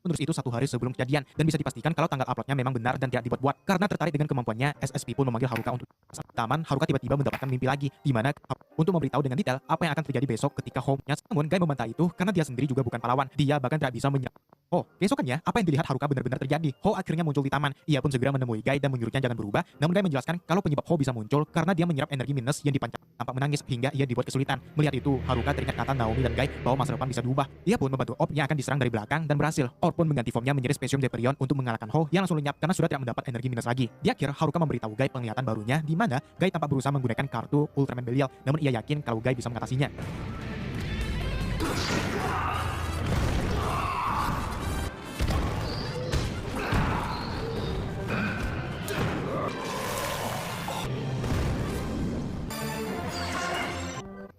Menulis itu satu hari sebelum kejadian dan bisa dipastikan kalau tanggal uploadnya memang benar dan tidak dibuat-buat. Karena tertarik dengan kemampuannya, SSP pun memanggil Haruka untuk taman. Haruka tiba-tiba mendapatkan mimpi lagi, di mana untuk memberitahu dengan detail apa yang akan terjadi besok ketika home-nya. Namun Guy membantah itu karena dia sendiri juga bukan pahlawan. Dia bahkan tidak bisa menyerang. Oh, keesokannya, apa yang dilihat Haruka benar-benar terjadi. Ho akhirnya muncul di taman. Ia pun segera menemui Guy dan menyuruhnya jangan berubah. Namun Guy menjelaskan kalau penyebab Ho bisa muncul karena dia menyerap energi minus yang dipancar tampak menangis hingga ia dibuat kesulitan. Melihat itu, Haruka teringat kata Naomi dan Guy bahwa masa depan bisa diubah. Ia pun membantu Orb yang akan diserang dari belakang dan berhasil. Orb pun mengganti formnya menjadi Specium Jeprion untuk mengalahkan Ho yang langsung lenyap karena sudah tidak mendapat energi minus lagi. Di akhir, Haruka memberitahu Guy penglihatan barunya di mana Guy tampak berusaha menggunakan kartu Ultraman Belial, namun ia yakin kalau Guy bisa mengatasinya.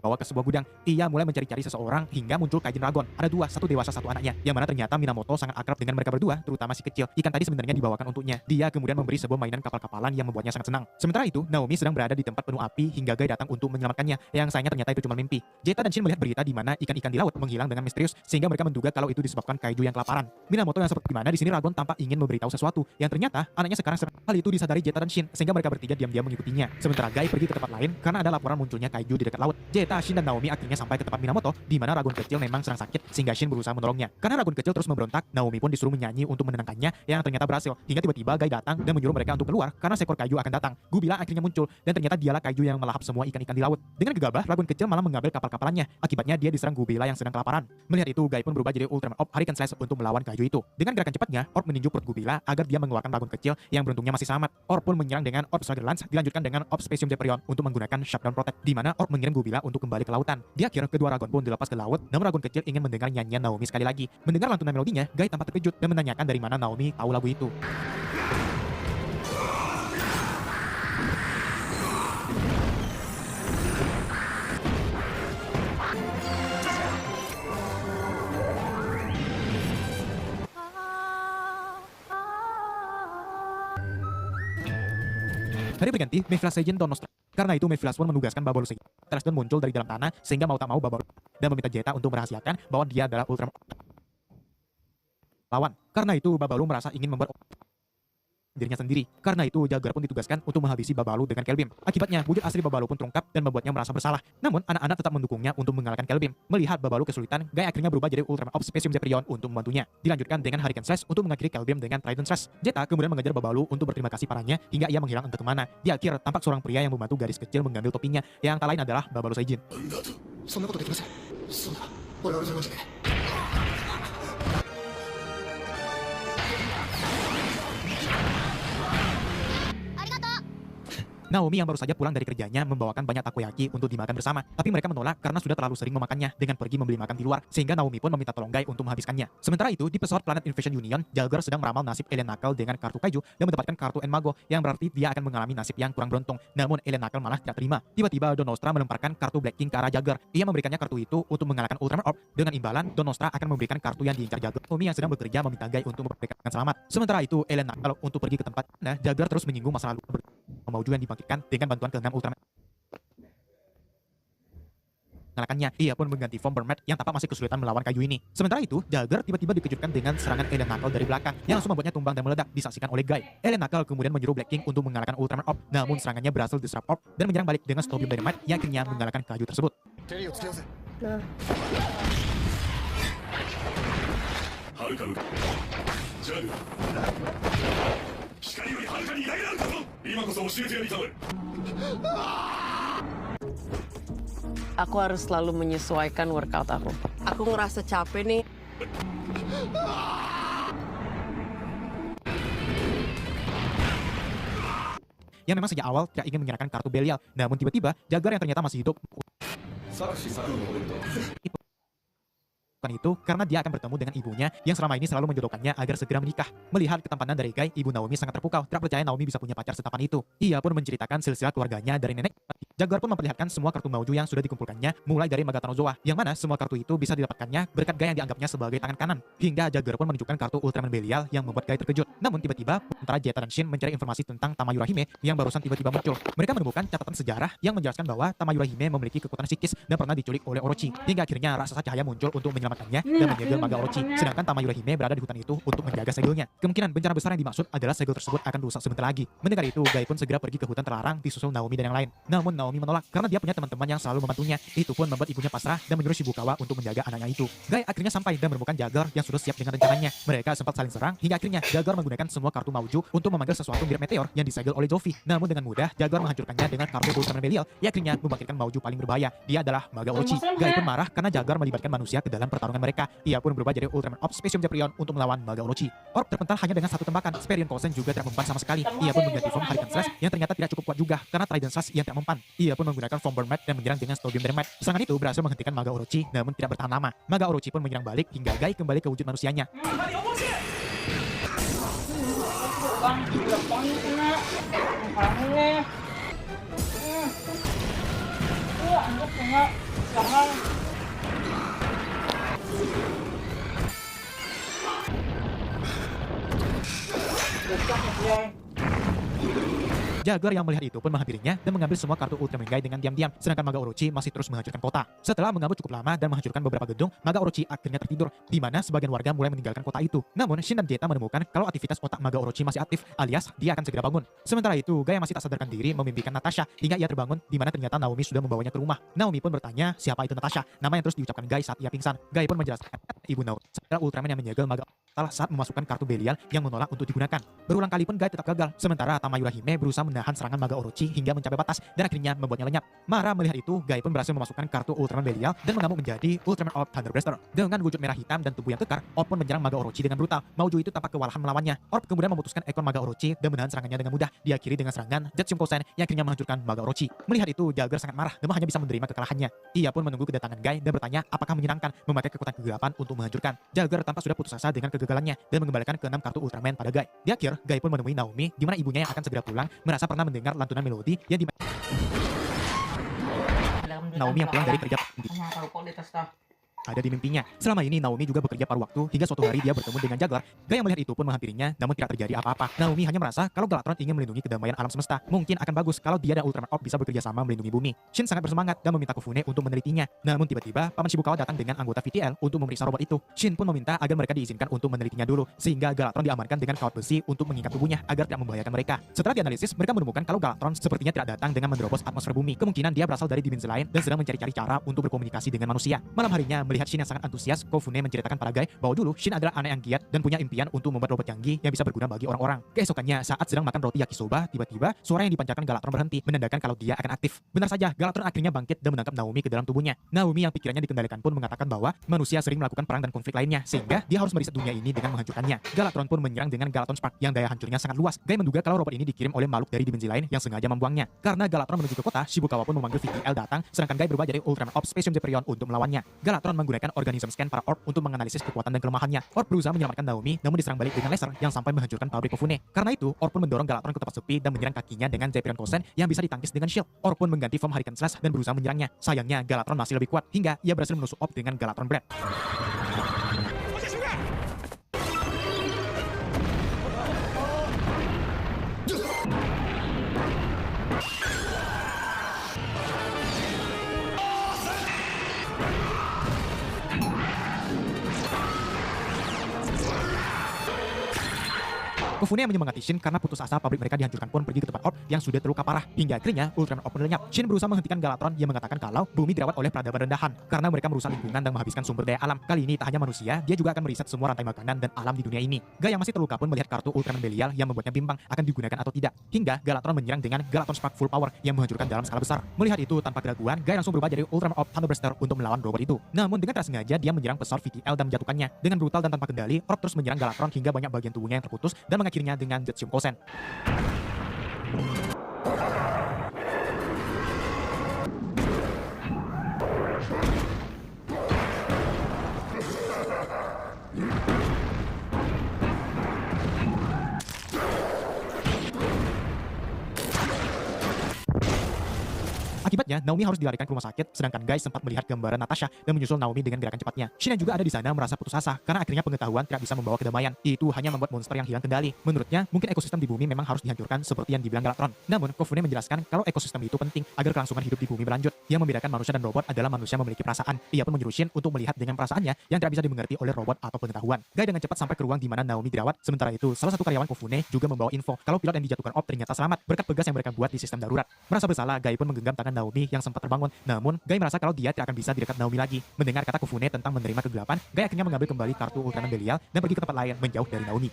Bawa ke sebuah gudang, ia mulai mencari-cari seseorang hingga muncul Kaijin Dragon. Ada dua, satu dewasa satu anaknya, yang mana ternyata Minamoto sangat akrab dengan mereka berdua, terutama si kecil. Ikan tadi sebenarnya dibawakan untuknya. Dia kemudian memberi sebuah mainan kapal-kapalan yang membuatnya sangat senang. Sementara itu, Naomi sedang berada di tempat penuh api hingga Guy datang untuk menyelamatkannya. Yang sayangnya ternyata itu cuma mimpi. Jeta dan Shin melihat berita di mana ikan-ikan di laut menghilang dengan misterius sehingga mereka menduga kalau itu disebabkan kaiju yang kelaparan. Minamoto yang seperti mana di sini Dragon tampak ingin memberitahu sesuatu yang ternyata anaknya sekarang hal itu disadari Jeta dan Shin sehingga mereka bertiga diam-diam mengikutinya. Sementara Guy pergi ke tempat lain karena ada laporan munculnya kaiju di dekat laut. Jeta, Shin dan Naomi akhirnya sampai ke tempat Minamoto di mana Dragon kecil memang sedang sakit sehingga Shin berusaha menolongnya. Karena Dragon kecil terus memberontak, Naomi pun disuruh menyanyi untuk menenangkannya yang ternyata berhasil. Hingga tiba-tiba Guy datang dan menyuruh mereka untuk keluar karena seekor kaiju akan datang. Gubila akhirnya muncul dan ternyata dialah kaiju yang melahap semua ikan-ikan di laut. Dengan gegabah, Dragon kecil malah mengambil kapal-kapalannya. Akibatnya dia diserang Gubila yang sedang kelaparan. Melihat itu, Guy pun berubah jadi Ultraman Orb Hurricane Slash untuk melawan kaiju itu. Dengan gerakan cepatnya, Orb meninju perut Gubila agar dia mengeluarkan Dragon kecil yang beruntungnya masih selamat. Orb pun menyerang dengan Orb Slugger Lance, dilanjutkan dengan Orb Specium Jeprion untuk menggunakan Shutdown Protect, di mana Orb mengirim Gubila untuk kembali ke lautan. Di akhir, kedua Dragon pun dilepas ke laut, namun Dragon kecil ingin mendengar nyanyian Naomi sekali lagi. Mendengar lantunan melodinya, Guy tampak terkejut dan menanyakan dari mana Naomi tahu lagu itu. Hari berganti, Mephilas Legend Don Nostra. Karena itu Mephilas pun menugaskan Babaloo Sejin. Telasdon muncul dari dalam tanah sehingga mau tak mau Babaloo dan meminta Jetta untuk merahasiakan bahwa dia adalah Ultraman lawan. Karena itu Babaloo merasa ingin membuat dirinya sendiri. Karena itu Jaguar pun ditugaskan untuk menghabisi Babaloo dengan Kelbim. Akibatnya wujud asli Babaloo pun terungkap dan membuatnya merasa bersalah. Namun anak-anak tetap mendukungnya untuk mengalahkan Kelbim. Melihat Babaloo kesulitan, Guy akhirnya berubah jadi Ultraman of Specium Zephirion untuk membantunya. Dilanjutkan dengan Hurricane Slash untuk mengakhiri Kelbim dengan Trident Slash. Jetta kemudian mengejar Babaloo untuk berterima kasih padanya hingga ia menghilang entah kemana. Di akhir tampak seorang pria yang membantu gadis kecil mengambil topinya yang tak lain adalah Babaloo Saijin. そんなことできません。そうだ、我々じゃなくて。 Naomi yang baru saja pulang dari kerjanya membawakan banyak takoyaki untuk dimakan bersama. Tapi mereka menolak karena sudah terlalu sering memakannya dengan pergi membeli makan di luar. Sehingga Naomi pun meminta tolong Guy untuk menghabiskannya. Sementara itu, di pesawat Planet Invasion Union, Jaguar sedang meramal nasib Ellen Knuckle dengan kartu kaiju dan mendapatkan kartu Enmago yang berarti dia akan mengalami nasib yang kurang beruntung. Namun Ellen Knuckle malah tidak terima. Tiba-tiba Don Nostra melemparkan kartu Black King ke arah Jaguar. Ia memberikannya kartu itu untuk mengalahkan Ultraman Orb. Dengan imbalan, Don Nostra akan memberikan kartu yang diincar Jaguar. Naomi yang sedang bekerja meminta Guy untuk memberikan selamat. Sementara itu, Ellen Knuckle untuk pergi ke tempat. Nah, Jaguar terus menyinggung masa lalu Mauju yang dibangkitkan dengan bantuan ke-6 Ultraman. Mengalahkannya, ia pun mengganti form Bermat yang tampak masih kesulitan melawan kayu ini. Sementara itu, Jaguar tiba-tiba dikejutkan dengan serangan Ellen Knuckle dari belakang yang langsung membuatnya tumbang dan meledak, disaksikan oleh Guy. Ellen Knuckle kemudian menyuruh Black King untuk mengalahkan Ultraman Orb, namun serangannya berhasil disrupt Orb dan menyerang balik dengan Stadium Dynamite yang akhirnya mengalahkan kayu tersebut. テリーをつけようぜ。はるか向かジャグ光よりはるかにいなげられたぞ。今こそ教えてやりたまえ。 Aku harus selalu menyesuaikan workout aku. Aku ngerasa capek nih. Yang memang sejak awal tidak ingin menyerahkan kartu Belial, namun tiba-tiba Jaguar yang ternyata masih hidup itu karena dia akan bertemu dengan ibunya yang selama ini selalu menjodohkannya agar segera menikah. Melihat ketampanan dari Guy, ibu Naomi sangat terpukau, tidak percaya Naomi bisa punya pacar setapan itu. Ia pun menceritakan silsilah keluarganya dari nenek. Jaguar pun memperlihatkan semua kartu Mauju yang sudah dikumpulkannya mulai dari Megatanozoa, yang mana semua kartu itu bisa didapatkannya berkat Guy yang dianggapnya sebagai tangan kanan. Hingga Jaguar pun menunjukkan kartu Ultraman Belial yang membuat Guy terkejut. Namun tiba-tiba antara Jetta dan Shin mencari informasi tentang Tamayurahime yang barusan tiba-tiba muncul. Mereka menemukan catatan sejarah yang menjelaskan bahwa Tamayurahime memiliki kekuatan psikis dan pernah diculik oleh Orochi. Hingga akhirnya raksasa cahaya muncul untuk menyelamatkannya dan menyegel Maga Orochi. Sedangkan Tamayurahime berada di hutan itu untuk menjaga segelnya. Kemungkinan bencana besar yang dimaksud adalah segel tersebut akan rusak sebentar lagi. Mendengar itu, Guy pun segera pergi ke hutan terlarang disusul Naomi dan yang lain. Namun Naomi menolak karena dia punya teman-teman yang selalu membantunya. Itu pun membuat ibunya pasrah dan menyuruh Shibukawa untuk menjaga anaknya itu. Guy akhirnya sampai dan menemukan Jaguar yang sudah siap dengan rencananya. Mereka sempat saling serang hingga akhirnya Jaguar menggunakan semua kartu Mauju untuk memanggil sesuatu mirip meteor yang disegel oleh Zoffy. Namun dengan mudah Jaguar menghancurkannya dengan kartu Ultraman Belial yang akhirnya membangkitkan Mauju paling berbahaya. Dia adalah Maga Orochi. Guy pun marah karena Jaguar melibatkan manusia ke dalam pertarungan mereka. Ia pun berubah jadi Ultraman of Specium Zephirion untuk melawan Maga Orochi. Orb terpental hanya dengan satu tembakan. Sperion Kosen juga tidak mempan sama sekali. Ia pun mengganti form Hurricane Slash yang ternyata tidak cukup kuat juga karena Trident Slash yang tidak mempan. Ia pun menggunakan form Burn Mat dan menyerang dengan Stadium Dynamite. Serangan itu berhasil menghentikan Maga Orochi namun tidak bertahan lama. Maga Orochi pun menyerang balik hingga Guy kembali ke wujud manusianya. Jaguar yang melihat itu pun menghampirinya dan mengambil semua kartu Ultraman Guy dengan diam-diam, sedangkan Maga Orochi masih terus menghancurkan kota. Setelah mengambil cukup lama dan menghancurkan beberapa gedung, Maga Orochi akhirnya tertidur, di mana sebagian warga mulai meninggalkan kota itu. Namun Shin dan Jetta menemukan kalau aktivitas otak Maga Orochi masih aktif, alias dia akan segera bangun. Sementara itu, Guy yang masih tak sadarkan diri memimpikan Natasha hingga ia terbangun, di mana ternyata Naomi sudah membawanya ke rumah. Naomi pun bertanya siapa itu Natasha, nama yang terus diucapkan Guy saat ia pingsan. Guy pun menjelaskan ibu Naomi adalah Ultraman yang menyegel Maga saat memasukkan kartu Belial yang menolak untuk digunakan. Berulang kali pun Guy tetap gagal, sementara Tamayurahime berusaha menahan serangan Maga Orochi hingga mencapai batas dan akhirnya membuatnya lenyap. Marah melihat itu, Guy pun berhasil memasukkan kartu Ultraman Belial dan mengamuk menjadi Ultraman Orb Thunder Blaster. Dengan wujud merah hitam dan tubuh yang kekar, Orb pun menyerang Maga Orochi dengan brutal. Mauju itu tampak kewalahan melawannya. Orb kemudian memutuskan ekor Maga Orochi dan menahan serangannya dengan mudah. Diakhiri dengan serangan Jetsum Kosen yang akhirnya menghancurkan Maga Orochi. Melihat itu, Jaguar sangat marah namun hanya bisa menerima kekalahannya. Ia pun menunggu kedatangan Guy dan bertanya apakah menyenangkan memakai kekuatan kegelapan untuk menghancurkan. Jaguar tampak sudah putus asa dengan kegagalannya dan mengembalikan ke-6 kartu Ultraman pada Guy. Di akhir, Guy pun menemui Naomi di mana ibunya yang akan segera pulang merasa pernah mendengar lantunan melodi yang Naomi yang pulang dari kerja. ada di mimpinya. Selama ini Naomi juga bekerja paruh waktu hingga suatu hari dia bertemu dengan Juggler. Guy yang melihat itu pun menghampirinya, namun tidak terjadi apa-apa. Naomi hanya merasa kalau Galvatron ingin melindungi kedamaian alam semesta. Mungkin akan bagus kalau dia dan Ultraman Orb bisa bekerja sama melindungi bumi. Shin sangat bersemangat dan meminta Kofune untuk menelitinya. Namun tiba-tiba Paman Shibukawa datang dengan anggota VTL untuk memeriksa robot itu. Shin pun meminta agar mereka diizinkan untuk menelitinya dulu, sehingga Galvatron diamankan dengan kawat besi untuk mengikat tubuhnya agar tidak membahayakan mereka. Setelah dianalisis, mereka menemukan kalau Galvatron sepertinya tidak datang dengan menerobos atmosfer bumi. Kemungkinan dia berasal dari dimensi lain dan sedang mencari-cari cara untuk berkomunikasi dengan manusia. Malam harinya, melihat Shin yang sangat antusias, Kofune menceritakan pada Guy bahwa dulu Shin adalah anak yang giat dan punya impian untuk membuat robot canggih yang bisa berguna bagi orang-orang. Keesokannya, saat sedang makan roti yakisoba, tiba-tiba suara yang dipancarkan Galvatron berhenti, menandakan kalau dia akan aktif. Benar saja, Galvatron akhirnya bangkit dan menangkap Naomi ke dalam tubuhnya. Naomi yang pikirannya dikendalikan pun mengatakan bahwa manusia sering melakukan perang dan konflik lainnya, sehingga dia harus meriset dunia ini dengan menghancurkannya. Galvatron pun menyerang dengan Galvatron Spark yang daya hancurnya sangat luas. Guy menduga kalau robot ini dikirim oleh makhluk dari dimensi lain yang sengaja membuangnya. Karena Galvatron menuju ke kota, Shibukawa pun memanggil VTL datang, sedangkan Guy berubah jadi Ultraman Orb Specium Zephirion untuk melawannya. Galvatron menggunakan organism scan para Orb untuk menganalisis kekuatan dan kelemahannya. Orb berusaha menyelamatkan Naomi, namun diserang balik dengan laser yang sampai menghancurkan pabrik Kofune. Karena itu, Orb pun mendorong Galvatron ke tempat sepi dan menyerang kakinya dengan Zephirion Kosen yang bisa ditangkis dengan shield. Orb pun mengganti form Hurricane Slash dan berusaha menyerangnya. Sayangnya, Galvatron masih lebih kuat hingga ia berhasil menusuk Orb dengan Galvatron Breath. Kofune yang menyemangati Shin karena putus asa pabrik mereka dihancurkan pun pergi ke tempat Orb yang sudah terluka parah. Hingga akhirnya Ultraman Orb melenyap. Shin berusaha menghentikan Galvatron yang mengatakan kalau bumi dirawat oleh peradaban rendahan karena mereka merusak lingkungan dan menghabiskan sumber daya alam. Kali ini tak hanya manusia, dia juga akan meriset semua rantai makanan dan alam di dunia ini. Guy yang masih terluka pun melihat kartu Ultraman Belial yang membuatnya bimbang akan digunakan atau tidak. Hingga Galvatron menyerang dengan Galvatron Spark Full Power yang menghancurkan dalam skala besar. Melihat itu tanpa keraguan, Guy langsung berubah jadi Ultraman Orb Thunderbuster untuk melawan robot itu. Namun dengan tak sengaja dia menyerang pesawat VTL dan menjatuhkannya. Dengan brutal dan tanpa kendali, Orb terus menyerang Galvatron hingga banyak bagian tubuhnya yang terputus dan mengakhirinya dengan Zetsium Kosen. Akibatnya, Naomi harus dilarikan ke rumah sakit, sedangkan Guy sempat melihat gambaran Natasha dan menyusul Naomi dengan gerakan cepatnya. Shin yang juga ada di sana merasa putus asa karena akhirnya pengetahuan tidak bisa membawa kedamaian. Itu hanya membuat monster yang hilang kendali. Menurutnya, mungkin ekosistem di bumi memang harus dihancurkan seperti yang dibilang Galvatron. Namun, Kofune menjelaskan kalau ekosistem itu penting agar kelangsungan hidup di bumi berlanjut. Yang membedakan manusia dan robot adalah manusia memiliki perasaan. Ia pun menyuruh Shin untuk melihat dengan perasaannya yang tidak bisa dimengerti oleh robot atau pengetahuan. Guy dengan cepat sampai ke ruang di mana Naomi dirawat. Sementara itu, salah satu karyawan Kofune juga membawa info kalau pilot yang dijatuhkan Orb ternyata selamat berkat pegas yang mereka buat di sistem darurat. Merasa bersalah, Guy pun menggenggam tangan Naomi yang sempat terbangun. Namun, Guy merasa kalau dia tidak akan bisa di dekat Naomi lagi. Mendengar kata Kofune tentang menerima kegelapan, Guy akhirnya mengambil kembali kartu Ultraman Belial dan pergi ke tempat lain menjauh dari Naomi.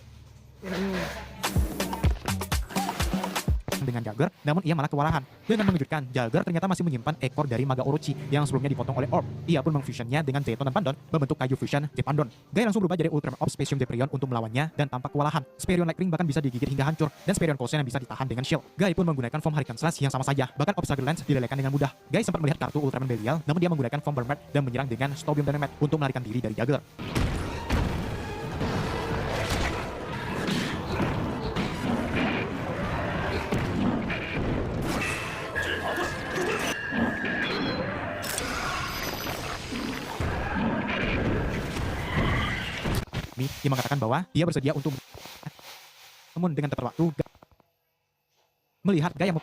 Dengan Jagger, namun ia malah kewalahan. Dengan mengejutkan, Jagger ternyata masih menyimpan ekor dari Maga Orochi yang sebelumnya dipotong oleh Orb. Ia pun mengfusionnya dengan Zeton dan Pandon membentuk Kaiju Fusion Zepandon. Guy langsung berubah jadi Ultraman Orb Specium Zephirion untuk melawannya dan tampak kewalahan. Sperion Lightning bahkan bisa digigit hingga hancur dan Sperion Kosen yang bisa ditahan dengan shield. Guy pun menggunakan form Hurricane Slash yang sama saja. Bahkan Obstacle Lens dilelehkan dengan mudah. Guy sempat melihat kartu Ultraman Belial, namun dia menggunakan form Burn dan menyerang dengan Stobium Dynamite untuk melarikan diri dari Jagger. Dia mengatakan bahwa dia bersedia untuk namun dengan tepat waktu melihat Guy yang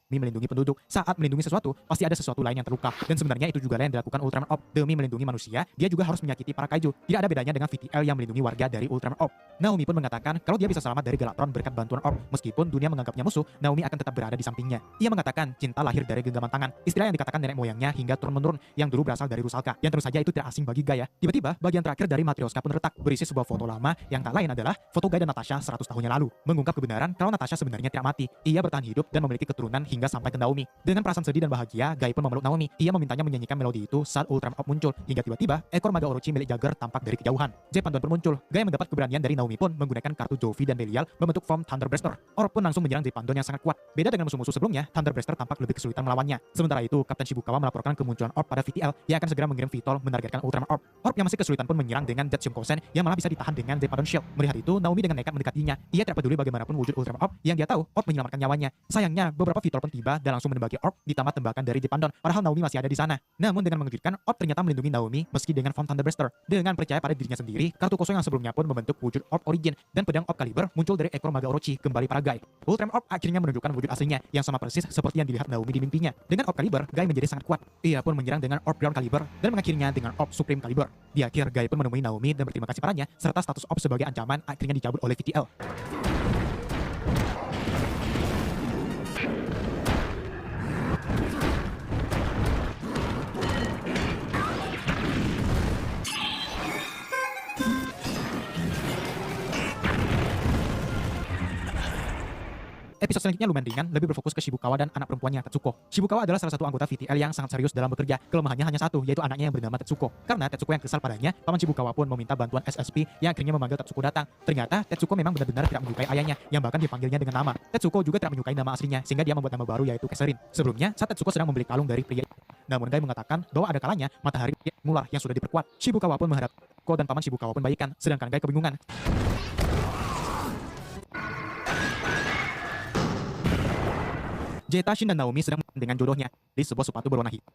melindungi penduduk. Saat melindungi sesuatu, pasti ada sesuatu lain yang terluka. Dan sebenarnya itu juga yang dilakukan Ultraman Orb. Demi melindungi manusia, dia juga harus menyakiti para kaiju. Tidak ada bedanya dengan VTL yang melindungi warga dari Ultraman Orb. Naomi pun mengatakan kalau dia bisa selamat dari Galvatron berkat bantuan Orb. Meskipun dunia menganggapnya musuh, Naomi akan tetap berada di sampingnya. Ia mengatakan cinta lahir dari genggaman tangan. Istilah yang dikatakan nenek moyangnya hingga turun-menurun yang dulu berasal dari Rusalka. Yang tentu saja itu tidak asing bagi Guy ya. Tiba-tiba, bagian terakhir dari Matryoshka pun retak, berisi sebuah foto lama yang tak lain adalah foto Guy dan Natasha 100 tahun yang lalu. Mengungkap kebenaran kalau Natasha sebenarnya tidak mati. Ia bertahan hidup dan memiliki keturunan hingga sampai ke Naomi. Dengan perasaan sedih dan bahagia, Guy pun memeluk Naomi. Ia memintanya menyanyikan melodi itu saat Ultraman Orb muncul. Hingga tiba-tiba, ekor Maga Orochi milik Jagger tampak dari kejauhan. Zepandon pun muncul. Guy mendapat keberanian dari Naomi pun menggunakan kartu Jovi dan Belial membentuk form Thunder Blaster. Orb pun langsung menyerang Zepandon yang sangat kuat. Beda dengan musuh-musuh sebelumnya, Thunder Blaster tampak lebih kesulitan melawannya. Sementara itu, Kapten Shibukawa melaporkan kemunculan Orb pada VTL. Ia akan segera mengirim VTOL menargetkan Ultraman Orb. Orb yang masih kesulitan pun menyerang dengan Zetsium Kosen yang malah bisa ditahan dengan Zepandon Shield. Melihat itu, Naomi dengan nekat mendekatinya. Ia tidak peduli bagaimanapun wujud Ultraman Orb yang dia tahu Orb menyelamatkan nyawanya. Sayangnya, beberapa VTOL pun pun tiba dan langsung menembaki orb ditambah tembakan dari Jepandon, padahal Naomi masih ada di sana. Namun dengan mengejutkan, orb ternyata melindungi Naomi meski dengan form Thunderbuster. Dengan percaya pada dirinya sendiri, kartu kosong yang sebelumnya pun membentuk wujud orb origin dan pedang orb Caliber muncul dari ekor Maga Orochi kembali pada Guy. Ultram Orb akhirnya menunjukkan wujud aslinya yang sama persis seperti yang dilihat Naomi di mimpinya. Dengan orb Caliber, Guy menjadi sangat kuat. Ia pun menyerang dengan orb Ground Caliber dan mengakhirinya dengan orb Supreme Caliber. Di akhir, Guy pun menemui Naomi dan berterima kasih padanya serta status orb sebagai ancaman akhirnya dicabut oleh VTL. Episode selanjutnya lumayan ringan, lebih berfokus ke Shibukawa dan anak perempuannya, Tetsuko. Shibukawa adalah salah satu anggota VTL yang sangat serius dalam bekerja. Kelemahannya hanya satu, yaitu anaknya yang bernama Tetsuko. Karena Tetsuko yang kesal padanya, paman Shibukawa pun meminta bantuan SSP yang akhirnya memanggil Tetsuko datang. Ternyata Tetsuko memang benar-benar tidak menyukai ayahnya, yang bahkan dipanggilnya dengan nama. Tetsuko juga tidak menyukai nama aslinya, sehingga dia membuat nama baru yaitu Keserin. Sebelumnya, saat Tetsuko sedang membeli kalung dari pria, namun Guy mengatakan bahwa ada kalanya matahari mular yang sudah diperkuat. Shibukawa pun mengharap Ko dan paman Shibukawa pun baikan, sedangkan Guy kebingungan. Jeta, Shin, dan Naomi sedang dengan jodohnya di sebuah sepatu berwarna hitam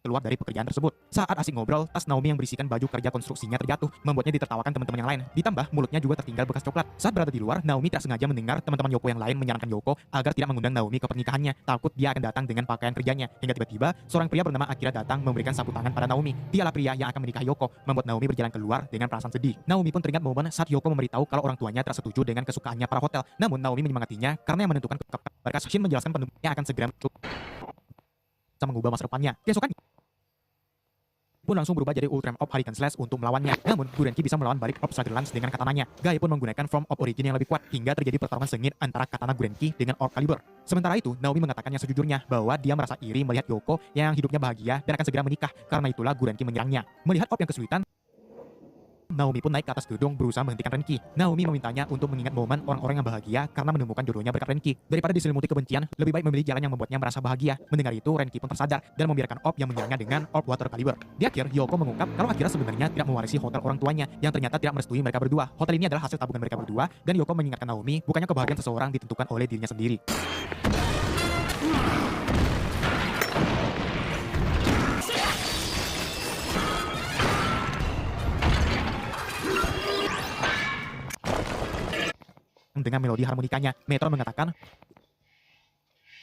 keluar dari pekerjaan tersebut. Saat asik ngobrol, tas Naomi yang berisikan baju kerja konstruksinya terjatuh, membuatnya ditertawakan teman-teman yang lain. Ditambah, mulutnya juga tertinggal bekas coklat. Saat berada di luar, Naomi tak sengaja mendengar teman-teman Yoko yang lain menyarankan Yoko agar tidak mengundang Naomi ke pernikahannya, takut dia akan datang dengan pakaian kerjanya. Hingga tiba-tiba, seorang pria bernama Akira datang memberikan sapu tangan pada Naomi. Dialah pria yang akan menikahi Yoko, membuat Naomi berjalan keluar dengan perasaan sedih. Naomi pun teringat momen saat Yoko memberitahu kalau orang tuanya tak setuju dengan kesukaannya para hotel. Namun Naomi menyemangatinya karena yang menentukan berkas Shin menjelaskan penemunya akan segera muncul sama mengubah masa depannya. Keesokan pun langsung berubah jadi Ultram Orb Hurricane Slash untuk melawannya. Namun, Gurenki bisa melawan balik Orb Strider Lance dengan katananya. Guy pun menggunakan form Orb Origin yang lebih kuat hingga terjadi pertarungan sengit antara katana Gurenki dengan Orb Caliber. Sementara itu, Naomi mengatakan yang sejujurnya bahwa dia merasa iri melihat Yoko yang hidupnya bahagia dan akan segera menikah. Karena itulah Gurenki menyerangnya. Melihat Orb yang kesulitan, Naomi pun naik ke atas gedung berusaha menghentikan Renki. Naomi memintanya untuk mengingat momen orang-orang yang bahagia karena menemukan jodohnya berkat Renki. Daripada diselimuti kebencian, lebih baik memilih jalan yang membuatnya merasa bahagia. Mendengar itu, Renki pun tersadar dan membiarkan Orb yang menyerangnya dengan Orb Water Caliber. Di akhir, Yoko mengungkap kalau Akira sebenarnya tidak mewarisi hotel orang tuanya yang ternyata tidak merestui mereka berdua. Hotel ini adalah hasil tabungan mereka berdua dan Yoko mengingatkan Naomi bukannya kebahagiaan seseorang ditentukan oleh dirinya sendiri. Dengan melodi harmonikanya, Metron mengatakan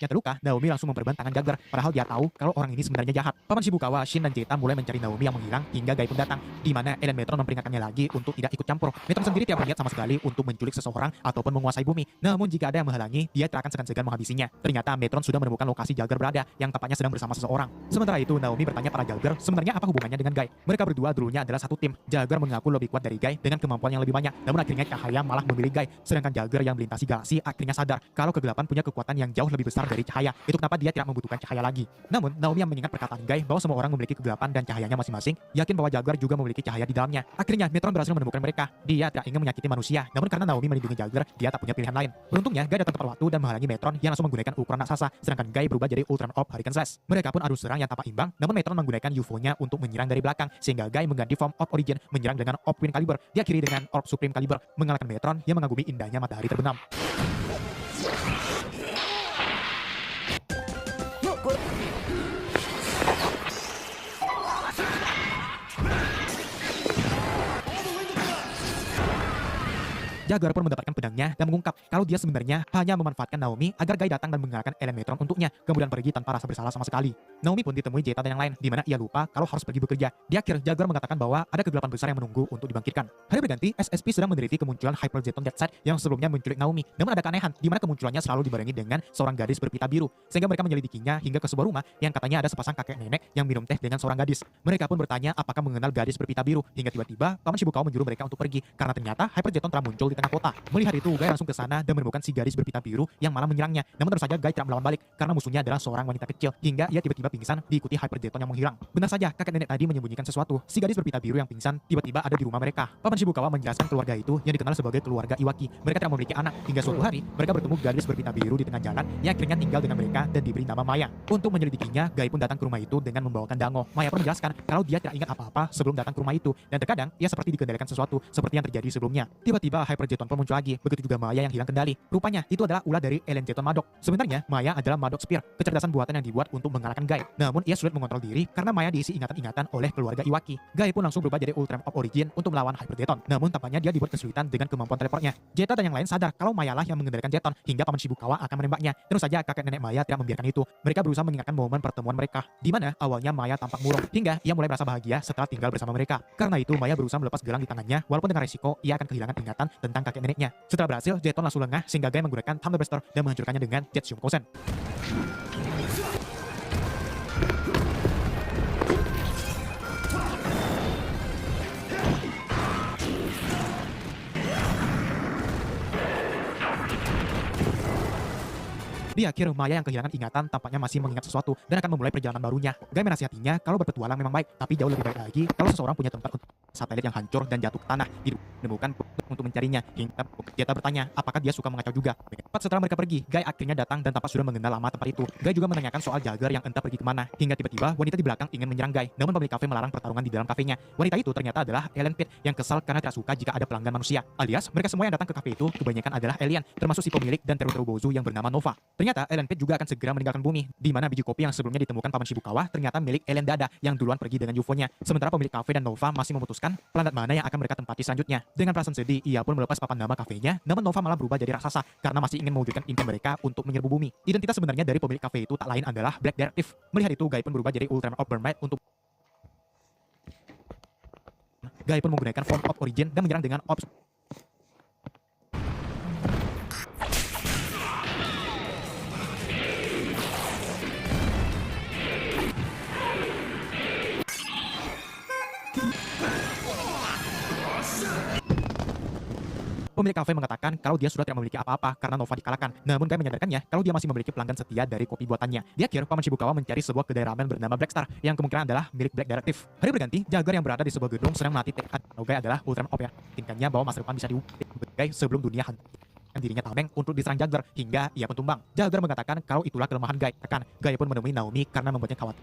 yang terluka, Naomi langsung memperban tangan Jagger, padahal dia tahu kalau orang ini sebenarnya jahat. Paman Shibukawa, Shin, dan Jeta mulai mencari Naomi yang menghilang hingga Guy pun datang, di mana Ellen Metron memperingatkannya lagi untuk tidak ikut campur. Metron sendiri tidak berniat sama sekali untuk menculik seseorang ataupun menguasai bumi. Namun jika ada yang menghalangi, dia tidak akan segan-segan menghabisinya. Ternyata Metron sudah menemukan lokasi Jagger berada, yang tampaknya sedang bersama seseorang. Sementara itu, Naomi bertanya pada Jagger, sebenarnya apa hubungannya dengan Guy? Mereka berdua dulunya adalah satu tim. Jagger mengaku lebih kuat dari Guy dengan kemampuan yang lebih banyak. Namun akhirnya cahaya malah memilih Guy, sedangkan Jagger yang melintasi galaksi akhirnya sadar kalau kegelapan punya kekuatan yang jauh lebih besar dari cahaya. Itu kenapa dia tidak membutuhkan cahaya lagi. Namun, Naomi yang mengingat perkataan Guy bahwa semua orang memiliki kegelapan dan cahayanya masing-masing, yakin bahwa Jagger juga memiliki cahaya di dalamnya. Akhirnya, Metron berhasil menemukan mereka. Dia tidak ingin menyakiti manusia, namun karena Naomi melindungi Jagger, dia tak punya pilihan lain. Beruntungnya, Guy datang tepat waktu dan menghalangi Metron yang langsung menggunakan ukuran raksasa, sedangkan Guy berubah jadi Ultram Orb Hurricane Slash. Mereka pun adu serang yang tampak imbang, namun Metron menggunakan UFO-nya untuk menyerang dari belakang, sehingga Guy mengganti form Orb Origin menyerang dengan Orb Wind Caliber, diakhiri dengan Orb Supreme Caliber, mengalahkan Metron yang mengagumi indahnya matahari terbenam. Jagger pun mendapatkan pedangnya dan mengungkap kalau dia sebenarnya hanya memanfaatkan Naomi agar Guy datang dan mengalahkan Ellen Metron untuknya, kemudian pergi tanpa rasa bersalah sama sekali. Naomi pun ditemui Jeta dan yang lain, di mana ia lupa kalau harus pergi bekerja. Di akhir, Jagger mengatakan bahwa ada kegelapan besar yang menunggu untuk dibangkitkan. Hari berganti, SSP sedang meneliti kemunculan Hyper Zeton Deadside yang sebelumnya menculik Naomi. Namun ada keanehan, di mana kemunculannya selalu dibarengi dengan seorang gadis berpita biru, sehingga mereka menyelidikinya hingga ke sebuah rumah yang katanya ada sepasang kakek nenek yang minum teh dengan seorang gadis. Mereka pun bertanya apakah mengenal gadis berpita biru, hingga tiba-tiba Paman Shibukawa menyuruh mereka untuk pergi karena ternyata Hyper Zeton telah muncul di tengah kota. Melihat itu, Guy langsung ke sana dan menemukan si gadis berpita biru yang malah menyerangnya. Namun tentu saja Guy tidak melawan balik karena musuhnya adalah seorang wanita kecil, hingga ia tiba-tiba pingsan diikuti Hyper Zeton yang menghilang. Benar saja, kakek nenek tadi menyembunyikan sesuatu. Si gadis berpita biru yang pingsan tiba-tiba ada di rumah mereka. Paman Shibukawa menjelaskan keluarga itu yang dikenal sebagai keluarga Iwaki. Mereka tidak memiliki anak hingga suatu hari mereka bertemu gadis berpita biru di tengah jalan yang akhirnya tinggal dengan mereka dan diberi nama Maya. Untuk menyelidikinya, Guy pun datang ke rumah itu dengan membawakan dango. Maya pun menjelaskan kalau dia tidak ingat apa-apa sebelum datang ke rumah itu dan terkadang ia seperti dikendalikan sesuatu seperti yang terjadi sebelumnya. Tiba-tiba Hyper Super Jeton pun muncul lagi, begitu juga Maya yang hilang kendali. Rupanya itu adalah ulah dari Alien Jeton Madok. Sebenarnya Maya adalah Madok Spear, kecerdasan buatan yang dibuat untuk mengalahkan Guy. Namun ia sulit mengontrol diri karena Maya diisi ingatan-ingatan oleh keluarga Iwaki. Guy pun langsung berubah jadi Ultraman of Origin untuk melawan Hyper Jeton. Namun tampaknya dia dibuat kesulitan dengan kemampuan teleportnya. Zeta dan yang lain sadar kalau Maya lah yang mengendalikan Jeton hingga Paman Shibukawa akan menembaknya. Tentu saja kakek nenek Maya tidak membiarkan itu. Mereka berusaha mengingatkan momen pertemuan mereka, di mana awalnya Maya tampak murung hingga ia mulai merasa bahagia setelah tinggal bersama mereka. Karena itu Maya berusaha melepas gelang di tangannya, walaupun dengan resiko ia akan kehilangan ingatan tentang kakek neneknya. Setelah berhasil, Jeton langsung lengah sehingga Guy menggunakan Thunder Blaster dan menghancurkannya dengan Jet Shumkosen. Di akhir, Maya yang kehilangan ingatan tampaknya masih mengingat sesuatu dan akan memulai perjalanan barunya. Guy menasihatinya kalau berpetualang memang baik, tapi jauh lebih baik lagi kalau seseorang punya tempat untuk satelit yang hancur dan jatuh ke tanah, ditemukan untuk mencarinya. Hingga Zeta bertanya apakah dia suka mengacau juga. Tepat setelah mereka pergi, Guy akhirnya datang dan tampak sudah mengenal lama tempat itu. Guy juga menanyakan soal Jagger yang entah pergi kemana, hingga tiba-tiba wanita di belakang ingin menyerang Guy. Namun pemilik kafe melarang pertarungan di dalam kafenya. Wanita itu ternyata adalah Alien Pit yang kesal karena tidak suka jika ada pelanggan manusia. Alias, mereka semua yang datang ke kafe itu kebanyakan adalah alien, termasuk si pemilik dan Teruteru Bozu yang bernama Nova. Ternyata Alien Pit juga akan segera meninggalkan bumi, di mana biji kopi yang sebelumnya ditemukan Paman Shibukawa ternyata milik Alien Dada yang duluan pergi dengan UFO-nya. Sementara pemilik kafe dan Nova masih memutuskan planet mana yang akan mereka tempati selanjutnya. Dengan perasaan sedih, ia pun melepas papan nama kafenya, namun Nova malah berubah jadi raksasa karena masih ingin mewujudkan impian mereka untuk menyerbu bumi. Identitas sebenarnya dari pemilik kafe itu tak lain adalah Black Directive. Melihat itu, Guy pun berubah jadi Ultraman of Burn untuk Guy pun menggunakan form of origin dan menyerang dengan Ops. Pemilik kafe mengatakan kalau dia sudah tidak memiliki apa-apa karena Nova dikalahkan. Namun Guy menyadarkannya kalau dia masih memiliki pelanggan setia dari kopi buatannya. Di akhir, Paman Shibukawa mencari sebuah kedai ramen bernama Black Star yang kemungkinan adalah milik Black Directive. Hari berganti, Jagger yang berada di sebuah gedung sedang melatih tekad Guy adalah Ultraman Op ya. Tinkannya bahwa masa depan bisa diukir Guy sebelum dunia hentikan dirinya tameng untuk diserang Jagger hingga ia pun tumbang. Jagger mengatakan kalau itulah kelemahan Guy. Guy pun menemui Naomi karena membuatnya khawatir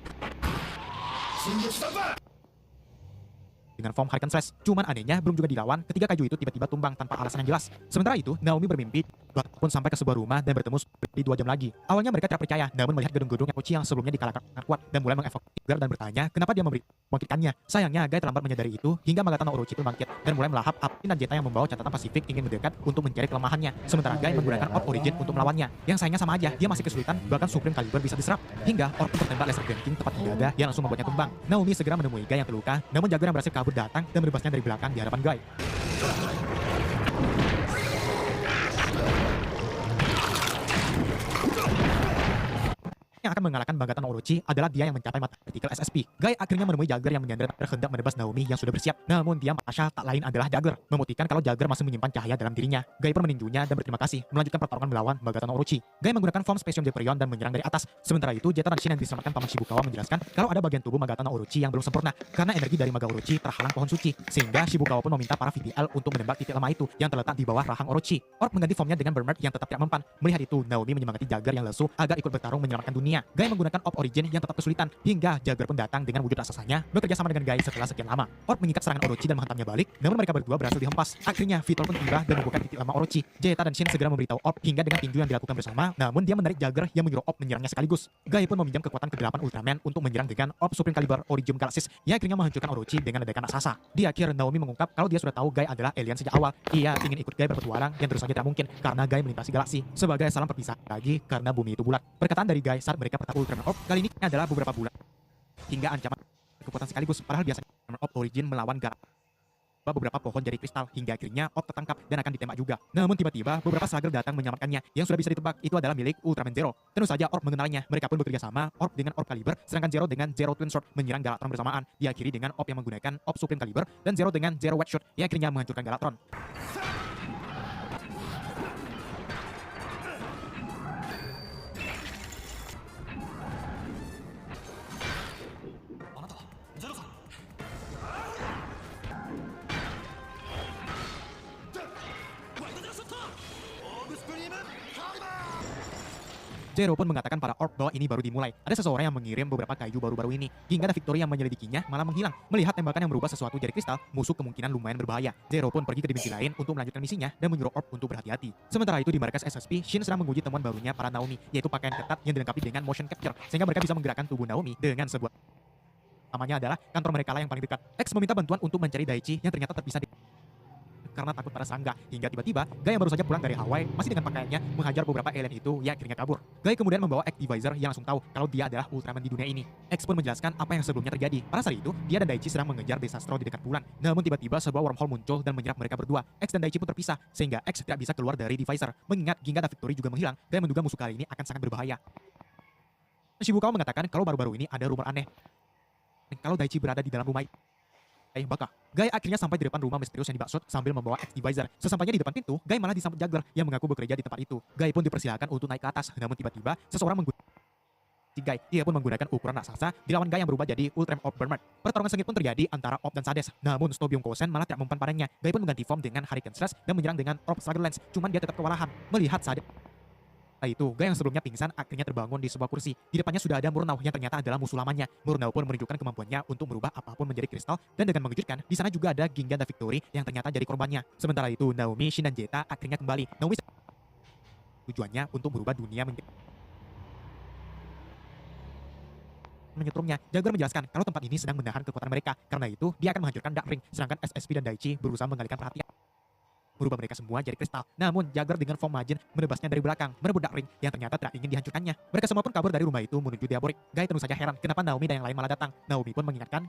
dengan form Hurricane Slash. Cuman anehnya belum juga dilawan, ketiga kaiju itu tiba-tiba tumbang tanpa alasan yang jelas. Sementara itu, Naomi bermimpi pun sampai ke sebuah rumah dan bertemu di 2 jam lagi. Awalnya mereka tidak percaya, namun melihat gedung-gedung yang Uchi yang sebelumnya dikalahkan kuat dan mulai mengevakuasi dan bertanya kenapa dia membangkitkannya. Sayangnya, Guy terlambat menyadari itu hingga Magatama Orochi pun bangkit dan mulai melahap api dan Zeta yang membawa catatan Pasifik ingin mendekat untuk mencari kelemahannya. Sementara Guy menggunakan Orb Origin untuk melawannya. Yang sayangnya sama aja, dia masih kesulitan, bahkan Supreme Caliber bisa diserap. Hingga Orb tertembak laser Genking tepat di dada yang langsung membuatnya tumbang. Naomi segera menemui Guy yang terluka, namun Jagger yang berhasil kabur datang dan merebasnya dari belakang di hadapan Guy. Yang akan mengalahkan Magatama Orochi adalah dia yang mencapai mata vertikal SSP. Guy akhirnya menemui Jagger yang menyandera hendak menebas Naomi yang sudah bersiap. Namun dia merasa tak lain adalah Jagger, membuktikan kalau Jagger masih menyimpan cahaya dalam dirinya. Guy pun meninjunya dan berterima kasih, melanjutkan pertarungan melawan Magatama Orochi. Guy menggunakan form Spacium Jeperion dan menyerang dari atas. Sementara itu, Zeta dan Shin yang diselamatkan Paman Shibukawa menjelaskan kalau ada bagian tubuh Magatama Orochi yang belum sempurna karena energi dari Maga Orochi terhalang pohon suci, sehingga Shibukawa pun meminta para VPL untuk menembak titik lemah itu yang terletak di bawah rahang Orochi. Orb mengganti formnya dengan Burn yang tetap tidak mempan. Melihat itu, Naomi menyemangati Jagger yang lesu agar ikut bertarung menyelamatkan dunia. Guy menggunakan Orb Origin yang tetap kesulitan hingga Jagger pun datang dengan wujud raksasanya bekerja sama dengan Guy setelah sekian lama. Orb mengikat serangan Orochi dan menghantamnya balik, namun mereka berdua berhasil dihempas. Akhirnya Vitor pun tiba dan membuka titik lama Orochi. Zeta dan Shin segera memberitahu Orb hingga dengan tinju yang dilakukan bersama, namun dia menarik Jagger yang menyuruh Orb menyerangnya sekaligus. Guy pun meminjam kekuatan ke-8 Ultraman untuk menyerang dengan Orb Supreme Caliber Origin Galaxis yang akhirnya menghancurkan Orochi dengan ledakan raksasa. Di akhir, Naomi mengungkap kalau dia sudah tahu Guy adalah alien sejak awal. Ia ingin ikut Guy berpetualang yang terus saja tidak mungkin karena Guy melintasi galaksi sebagai salam perpisahan lagi karena bumi itu bulat. Perkataan dari Guy saat mereka bertemu Ultraman Orb kali ini adalah beberapa bulan hingga ancaman kekuatan sekaligus, padahal biasanya Orb Origin melawan beberapa pohon jadi kristal hingga akhirnya Orb tertangkap dan akan ditembak juga. Namun tiba-tiba beberapa slugger datang menyelamatkannya yang sudah bisa ditebak itu adalah milik Ultraman Zero. Tentu saja Orb mengenalnya. Mereka pun bekerja sama, Orb dengan Orb Caliber, sedangkan Zero dengan Zero Twin Sword menyerang Galactron bersamaan. Diakhiri dengan Orb yang menggunakan Orb Supreme Caliber dan Zero dengan Zero Wedge Shot yang akhirnya menghancurkan Galactron. Zero pun mengatakan pada Orb bahwa ini baru dimulai. Ada seseorang yang mengirim beberapa kaiju baru-baru ini. Ginga dan Victory yang menyelidikinya malah menghilang. Melihat tembakan yang berubah sesuatu jadi kristal, musuh kemungkinan lumayan berbahaya. Zero pun pergi ke dimensi lain untuk melanjutkan misinya dan menyuruh Orb untuk berhati-hati. Sementara itu di markas SSP, Shin sedang menguji temuan barunya para Naomi, yaitu pakaian ketat yang dilengkapi dengan motion capture, sehingga mereka bisa menggerakkan tubuh Naomi dengan sebuah namanya adalah kantor mereka lah yang paling dekat. X meminta bantuan untuk mencari Daichi yang ternyata terpisah karena takut pada serangga. Hingga tiba-tiba, Guy yang baru saja pulang dari Hawaii masih dengan pakaiannya menghajar beberapa alien itu yang akhirnya kabur. Guy kemudian membawa Activizer yang langsung tahu kalau dia adalah Ultraman di dunia ini. X pun menjelaskan apa yang sebelumnya terjadi. Pada saat itu, dia dan Daichi sedang mengejar Desastro di dekat bulan. Namun tiba-tiba sebuah wormhole muncul dan menyerap mereka berdua. X dan Daichi pun terpisah, sehingga X tidak bisa keluar dari Divisor. Mengingat Ginga dan Victory juga menghilang, dan menduga musuh kali ini akan sangat berbahaya. Shibukawa mengatakan kalau baru-baru ini ada rumor aneh. Kalau Daichi berada di dalam rumah baka. Guy akhirnya sampai di depan rumah misterius yang dimaksud sambil membawa Activizer. Sesampainya di depan pintu, Guy malah disambut Juggler yang mengaku bekerja di tempat itu. Guy pun dipersilakan untuk naik ke atas, namun tiba-tiba seseorang menggunakan Guy. Ia pun menggunakan ukuran raksasa dilawan Guy yang berubah jadi Ultraman Orb Burmer. Pertarungan sengit pun terjadi antara Orb dan Sades. Namun Stobium Kosen malah tidak mempan padanya. Guy pun mengganti form dengan Hurricane Slash dan menyerang dengan Orb Slugger Lance. Cuman dia tetap kewalahan. Melihat Sades itu, Guy yang sebelumnya pingsan akhirnya terbangun di sebuah kursi. Di depannya sudah ada Murnau yang ternyata adalah musuh lamanya. Murnau pun menunjukkan kemampuannya untuk merubah apapun menjadi kristal, dan dengan mengejutkan, di sana juga ada Ginga dan Victory yang ternyata jadi korbannya. Sementara itu, Naomi, Shin dan Zeta akhirnya kembali. Naomi tujuannya untuk merubah dunia menyetrumnya. Jaguar menjelaskan kalau tempat ini sedang menahan kekuatan mereka. Karena itu, dia akan menghancurkan Dark Ring, sedangkan SSP dan Daichi berusaha mengalihkan perhatian merubah mereka semua jadi kristal. Namun Jaguar dengan form Majin menebasnya dari belakang, merebut Dark Ring yang ternyata tidak ingin dihancurkannya. Mereka semua pun kabur dari rumah itu menuju Diaborik. Guy tentu saja heran kenapa Naomi dan yang lain malah datang. Naomi pun mengingatkan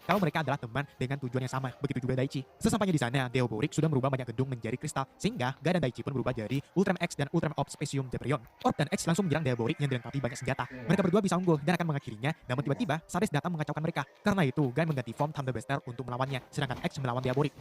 kalau mereka adalah teman dengan tujuan yang sama. Begitu juga Daichi. Sesampainya di sana, Diaborik sudah merubah banyak gedung menjadi kristal, sehingga Guy dan Daichi pun berubah jadi Ultraman X dan Ultraman Orb Specium Deperion. Orb dan X langsung menyerang Diaborik yang dilengkapi banyak senjata. Mereka berdua bisa unggul dan akan mengakhirinya, namun tiba-tiba Sades datang mengacaukan mereka. Karena itu, Guy mengganti form Thunderbuster untuk melawannya, sedangkan X melawan Diaborik.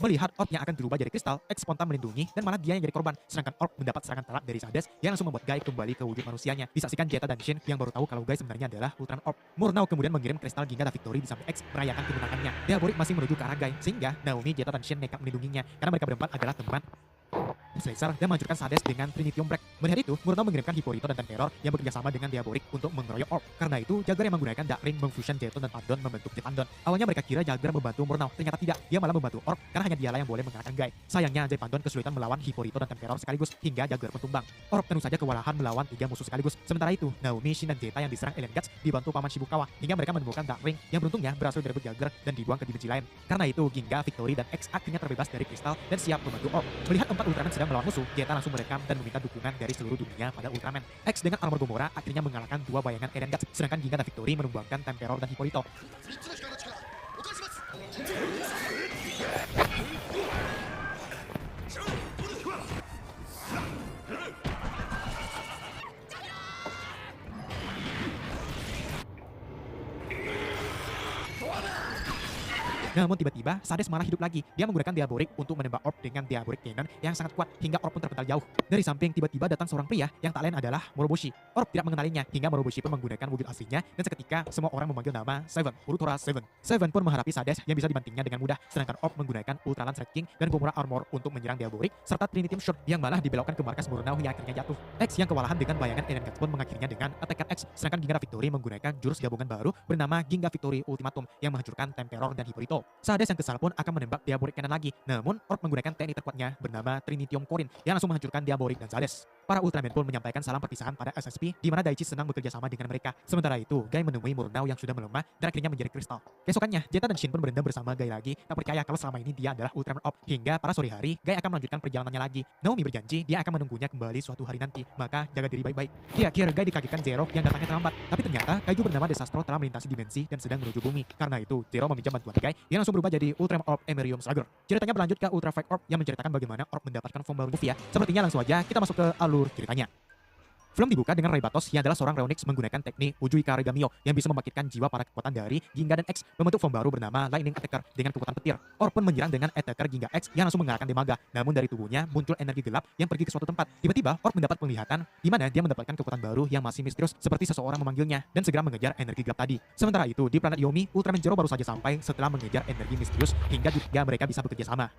Melihat Orb yang akan berubah jadi kristal, X spontan melindungi dan malah dia yang jadi korban. Sedangkan Orb mendapat serangan telak dari Sades yang langsung membuat Guy kembali ke wujud manusianya. Disaksikan Zeta dan Shin yang baru tahu kalau Guy sebenarnya adalah Ultraman Orb. Murnau kemudian mengirim kristal Ginga dan Victory di samping X merayakan kemenangannya. Diaborik masih menuju ke arah Guy, sehingga Naomi, Zeta dan Shin nekat melindunginya karena mereka berempat adalah teman Slicer dan menghancurkan Sades dengan Trinitium Break. Melihat itu, Murnau mengirimkan Hippolyto dan Temperor yang bekerja sama dengan Diaborik untuk mengeroyok Orb. Karena itu, Jaguar yang menggunakan Dark Ring mengfusion Jeton dan Pandon membentuk Jepandon. Awalnya mereka kira Jaguar membantu Murnau, ternyata tidak. Dia malah membantu Orb karena hanya dialah yang boleh mengalahkan Guy. Sayangnya, Jepandon kesulitan melawan Hippolyto dan Temperor sekaligus hingga Jaguar pun tumbang. Orb tentu saja kewalahan melawan 3 musuh sekaligus. Sementara itu, Naomi, Shin dan Zeta yang diserang Alien Guts dibantu paman Shibukawa hingga mereka menemukan Dark Ring yang beruntungnya berhasil direbut Jaguar dan dibuang ke dimensi lain. Karena itu, Ginga, Victory dan X akhirnya terbebas dari kristal dan siap membantu Orb. Melihat 4 Ultraman sedang melawan musuh, Zeta langsung merekam dan meminta dukungan dari seluruh dunia pada Ultraman. X dengan armor Gomora akhirnya mengalahkan 2 bayangan Alien Guts, sedangkan Ginga dan Victory menumbangkan Temperor dan Hippolyto. Namun tiba-tiba, Sades malah hidup lagi. Dia menggunakan Diaborik untuk menembak Orb dengan Diaborik Cannon yang sangat kuat hingga Orb pun terpental jauh. Dari samping tiba-tiba datang seorang pria yang tak lain adalah Moroboshi. Orb tidak mengenalinya hingga Moroboshi pun menggunakan wujud aslinya dan seketika semua orang memanggil nama Seven, Urutora Seven. Seven pun menghadapi Sades yang bisa dibantingnya dengan mudah, sedangkan Orb menggunakan Ultra Lance Red King dan Gomora Armor untuk menyerang Diaborik serta Trinitium Shot yang malah dibelokkan ke markas Murnau yang akhirnya jatuh. X yang kewalahan dengan bayangan Alien Guts pun mengakhirinya dengan Attacker X, sedangkan Ginga Victory menggunakan jurus gabungan baru bernama Ginga Victory Ultimatum yang menghancurkan Temperor dan Hippolyto. Sades yang kesal pun akan menembak Diaborik Cannon lagi, namun Orb menggunakan teknik terkuatnya bernama Trinitium Corin yang langsung menghancurkan Diaborik dan Sades. Para Ultraman pun menyampaikan salam perpisahan pada SSP, di mana Daichi senang bekerja sama dengan mereka. Sementara itu, Guy menemui Murnau yang sudah melemah dan akhirnya menjadi kristal. Keesokannya, Zeta dan Shin pun berendam bersama Guy lagi, tak percaya kalau selama ini dia adalah Ultraman Orb. Hingga pada sore hari, Guy akan melanjutkan perjalanannya lagi. Naomi berjanji dia akan menunggunya kembali suatu hari nanti, maka jaga diri baik-baik. Di akhir, Guy dikagetkan Zero yang datangnya terlambat, tapi ternyata kaiju bernama Desastro telah melintasi dimensi dan sedang menuju bumi. Karena itu, Zero meminjam bantuan Guy yang langsung berubah jadi Ultraman Orb Emerium Slugger. Ceritanya berlanjut ke Ultra Fight Orb yang menceritakan bagaimana Orb mendapatkan form baru Mufia. Sepertinya langsung aja kita masuk ke alur ceritanya. Film dibuka dengan Rebatos yang adalah seorang Reonix menggunakan teknik Ujuika Regamio yang bisa membangkitkan jiwa para kekuatan dari Ginga dan X membentuk form baru bernama Lightning Attacker dengan kekuatan petir. Orb pun menyerang dengan Attacker Ginga X yang langsung mengalahkan Demaga. Namun dari tubuhnya muncul energi gelap yang pergi ke suatu tempat. Tiba-tiba Orb mendapat penglihatan di mana dia mendapatkan kekuatan baru yang masih misterius seperti seseorang memanggilnya dan segera mengejar energi gelap tadi. Sementara itu di planet Yomi, Ultraman Zero baru saja sampai setelah mengejar energi misterius hingga juga mereka bisa bekerja sama.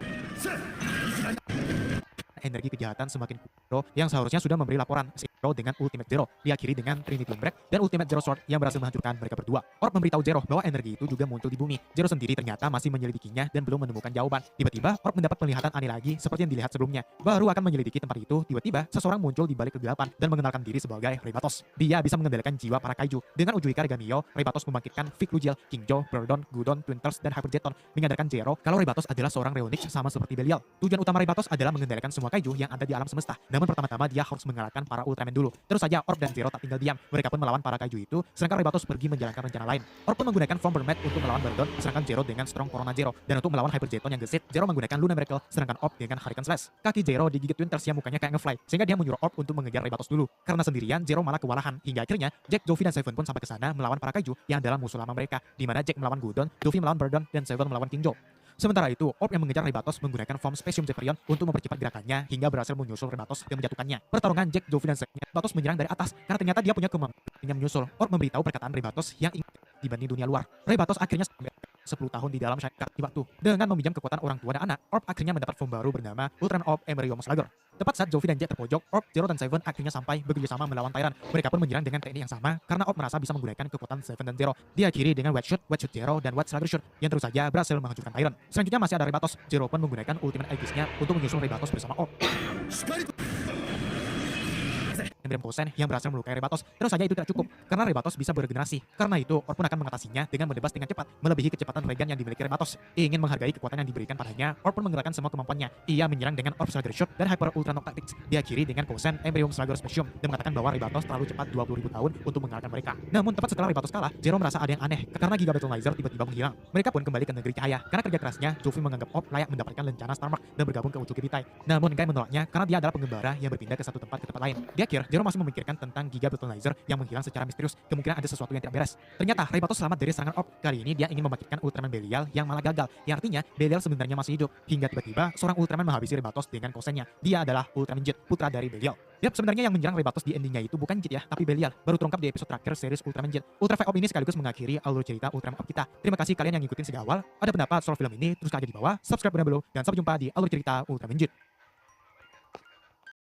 Energi kejahatan semakin kuat yang seharusnya sudah memberi laporan Zero dengan Ultimate Zero diakhiri dengan Trinity Break dan Ultimate Zero Sword yang berhasil menghancurkan mereka berdua. Orb memberitahu Zero bahwa energi itu juga muncul di bumi. Zero sendiri ternyata masih menyelidikinya dan belum menemukan jawaban. Tiba-tiba Orb mendapat penglihatan aneh lagi seperti yang dilihat sebelumnya. Baru akan menyelidiki tempat itu, tiba-tiba seseorang muncul di balik kegelapan dan mengenalkan diri sebagai Rebatos. Dia bisa mengendalikan jiwa para kaiju. Dengan Ujuika Regamio, Rebatos membangkitkan Vic Lugiel, King Joe, Burdon, Gudon, Twin Turtles, dan Hyper Jeton, menyadarkan Zero kalau Rebatos adalah seorang Reonix sama seperti Belial. Tujuan utama Rebatos adalah mengendalikan semua kaiju yang ada di alam semesta. Namun pertama-tama dia harus mengalahkan para Ultraman dulu. Terus saja Orb dan Zero tak tinggal diam. Mereka pun melawan para kaiju itu, sedangkan Rebatos pergi menjalankan rencana lain. Orb pun menggunakan Form Burn untuk melawan Burdon, sedangkan Zero dengan Strong Corona Zero. Dan untuk melawan Hyper Jeton yang gesit, Zero menggunakan Luna Miracle, sedangkan Orb dengan Hurricane Slash. Kaki Zero digigit Twin Turtles yang mukanya kayak ngefly, sehingga dia menyuruh Orb untuk mengejar Rebatos dulu. Karena sendirian, Zero malah kewalahan. Hingga akhirnya Jack, Jovi, dan Seven pun sampai ke sana melawan para kaiju yang adalah musuh lama mereka, di mana Jack melawan Gudon, Jovi melawan Burdon, dan Seven melawan King Joe. Sementara itu, Orb yang mengejar Rebatos menggunakan form Specium Zephyrion untuk mempercepat gerakannya hingga berhasil menyusul Rebatos dan menjatuhkannya. Pertarungan Jack, Jovi, dan Zack-nya, Rebatos menyerang dari atas karena ternyata dia punya kemampuan menyusul. Orb memberitahu perkataan Rebatos yang ingin dibanding dunia luar. Rebatos akhirnya sampai 10 tahun di dalam Shaika waktu. Dengan meminjam kekuatan orang tua dan anak, Orb akhirnya mendapat form baru bernama Ultraman Orb Embryo Slugger. Tepat saat Jovi dan Jack terpojok, Orb, Zero, dan Seven akhirnya sampai bekerja sama melawan Tyrant. Mereka pun menyerang dengan teknik yang sama karena Orb merasa bisa menggunakan kekuatan Seven dan Zero. Diakhiri dengan Wet Shoot Zero, dan Wet Slugger Shoot yang terus saja berhasil menghancurkan Tyrant. Selanjutnya masih ada Rebatos. Zero pun menggunakan Ultimate Aegis-nya untuk menyusul Rebatos bersama Orb. Emblem Kosen yang berhasil melukai Rebatos. Terus saja itu tidak cukup, karena Rebatos bisa beregenerasi. Karena itu, Orb pun akan mengatasinya dengan menebas dengan cepat, melebihi kecepatan Regan yang dimiliki Rebatos. Ingin menghargai kekuatan yang diberikan padanya, Orb pun menggerakkan semua kemampuannya. Ia menyerang dengan Orb Slugger Shot dan Hyper Ultra Knock Tactics, diakhiri dengan Kosen Embryo Slugger Specium, dan mengatakan bahwa Rebatos terlalu cepat 20.000 tahun untuk mengalahkan mereka. Namun tepat setelah Rebatos kalah, Zero merasa ada yang aneh, karena Giga Battleizer tiba-tiba menghilang. Mereka pun kembali ke negeri cahaya. Karena kerja kerasnya, Jovi menganggap Orb layak mendapatkan lencana Starmark dan bergabung ke Uchuki Bitai. Namun Guy menolaknya karena dia adalah pengembara yang berpindah ke satu tempat ke tempat lain. Di akhir, Zero masih memikirkan tentang Giga Battleizer yang menghilang secara misterius. Kemungkinan ada sesuatu yang tidak beres. Ternyata Rebatos selamat dari serangan Orb. Kali ini dia ingin membangkitkan Ultraman Belial yang malah gagal. Yang artinya Belial sebenarnya masih hidup. Hingga tiba-tiba seorang Ultraman menghabisi Rebatos dengan kosennya. Dia adalah Ultraman Jet, putra dari Belial. Yap, sebenarnya yang menyerang Rebatos di endingnya itu bukan Jet ya, tapi Belial. Baru terungkap di episode terakhir series Ultraman Jet. Ultra Fight Orb ini sekaligus mengakhiri alur cerita Ultraman Orb kita. Terima kasih kalian yang ngikutin sejak awal. Ada pendapat soal film ini, terus aja di bawah. Subscribe below dan sampai jumpa di alur cerita Ultraman Jet.